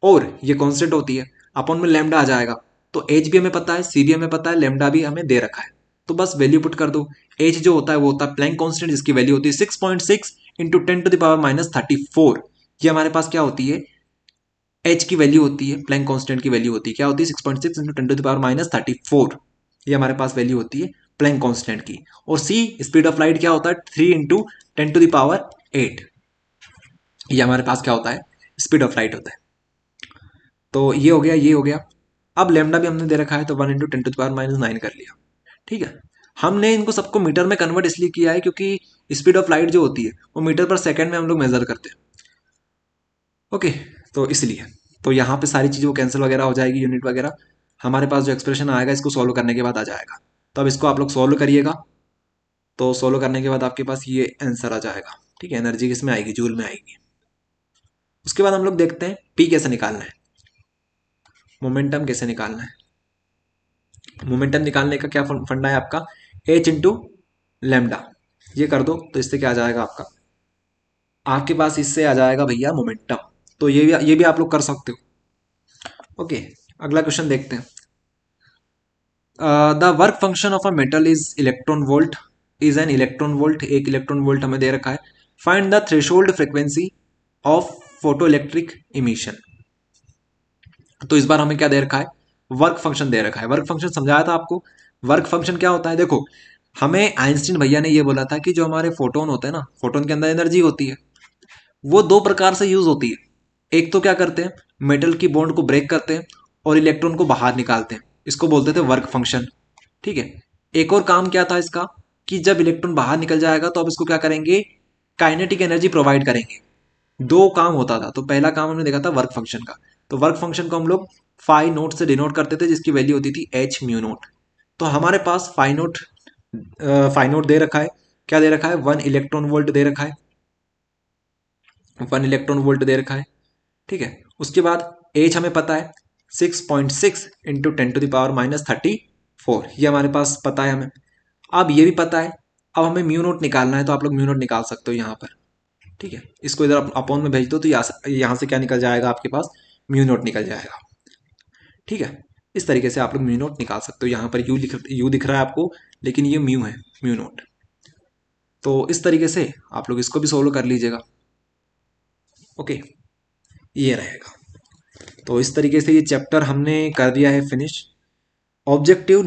और ये कांस्टेंट होती है, अपॉन में लेमडा आ जाएगा। तो एच भी हमें पता है, सी भी हमें पता है, लेमडा भी हमें दे रखा है, तो बस वैल्यू पुट कर दो। एच जो होता है वो होता है प्लैंक कांस्टेंट, जिसकी वैल्यू होती है 6.6 × 10⁻⁻34। ये हमारे पास क्या होती है, एच की वैल्यू होती है, प्लैंक कांस्टेंट की वैल्यू होती है, क्या होती है, 6.6 × 10⁻�34। ये हमारे पास वैल्यू होती है प्लैंक कांस्टेंट की। और सी स्पीड ऑफ लाइट क्या होता है, 3 × 10⁸। ये हमारे पास क्या होता है, स्पीड ऑफ लाइट होता है। तो ये हो गया, ये हो गया। अब लेमडा भी हमने दे रखा है, तो 1 × 10⁻⁹ कर लिया। ठीक है, हमने इनको सबको मीटर में कन्वर्ट इसलिए किया है क्योंकि स्पीड ऑफ लाइट जो होती है वो मीटर पर सेकंड में हम लोग मेजर करते हैं। ओके, तो इसलिए तो यहाँ पे सारी चीज़ें वो कैंसिल वगैरह हो जाएगी, यूनिट वगैरह। हमारे पास जो एक्सप्रेशन आएगा इसको सॉल्व करने के बाद आ जाएगा। तो अब इसको आप लोग सॉल्व करिएगा, तो सॉल्व करने के बाद आपके पास ये आंसर आ जाएगा। ठीक है, एनर्जी किसमें आएगी, जूल में आएगी। उसके बाद हम लोग देखते हैं पी कैसे निकालना है, मोमेंटम कैसे निकालना है। मोमेंटम निकालने का क्या फंडा है आपका, एच इंटू लेमडा। ये कर दो तो इससे क्या आ जाएगा आपका, आपके पास इससे आ जाएगा भैया मोमेंटम। तो ये भी आप लोग कर सकते हो। ओके, अगला क्वेश्चन देखते हैं। The work function of a metal is electron volt, is an electron volt, एक इलेक्ट्रॉन वोल्ट हमें दे रखा है। Find the threshold frequency of photo electric emission. तो इस बार हमें क्या दे रखा है, वर्क फंक्शन दे रखा है। वर्क फंक्शन समझाया था आपको, वर्क फंक्शन क्या होता है, देखो हमें आइंस्टीन भैया ने ये बोला था कि जो हमारे फोटोन होते हैं ना, फोटोन के अंदर एनर्जी होती है, वो दो प्रकार से यूज होती है। एक तो क्या करते हैं, मेटल की बॉन्ड को ब्रेक करते हैं और इलेक्ट्रॉन को बाहर निकालते हैं, इसको बोलते थे वर्क फंक्शन। ठीक है, एक और काम क्या था इसका, कि जब इलेक्ट्रॉन बाहर निकल जाएगा तो अब इसको क्या करेंगे, काइनेटिक एनर्जी प्रोवाइड करेंगे। दो काम होता था, तो पहला काम हमने देखा था वर्क फंक्शन का। तो वर्क फंक्शन को हम लोग फाई नोट से डिनोट करते थे, जिसकी वैल्यू होती थी एच म्यू नोट। तो हमारे पास फाई नोट दे रखा है, क्या दे रखा है, 1 इलेक्ट्रॉन वोल्ट दे रखा है, 1 इलेक्ट्रॉन वोल्ट दे रखा है। ठीक है, उसके बाद एच हमें पता है 6.6 × 10⁻⁻34, ये हमारे पास पता है हमें। अब ये भी पता है, अब हमें म्यू नोट निकालना है, तो आप लोग म्यू नोट निकाल सकते हो यहाँ पर। ठीक है, इसको इधर अपॉन में भेज दो, तो यहाँ से क्या निकल जाएगा आपके पास, म्यू नोट निकल जाएगा। ठीक है, इस तरीके से आप लोग म्यू नोट निकाल सकते हो। यहाँ पर यू दिख रहा है आपको, लेकिन ये म्यू है, म्यू नोट। तो इस तरीके से आप लोग इसको भी सोल्व कर लीजिएगा। ओके, ये रहेगा। तो इस तरीके से ये चैप्टर हमने कर दिया है फिनिश। ऑब्जेक्टिव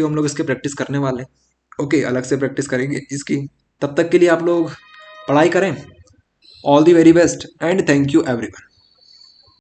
हम लोग इसके प्रैक्टिस करने वाले हैं। ओके, अलग से प्रैक्टिस करेंगे इसकी। तब तक के लिए आप लोग पढ़ाई करें। All the very best and thank you everyone.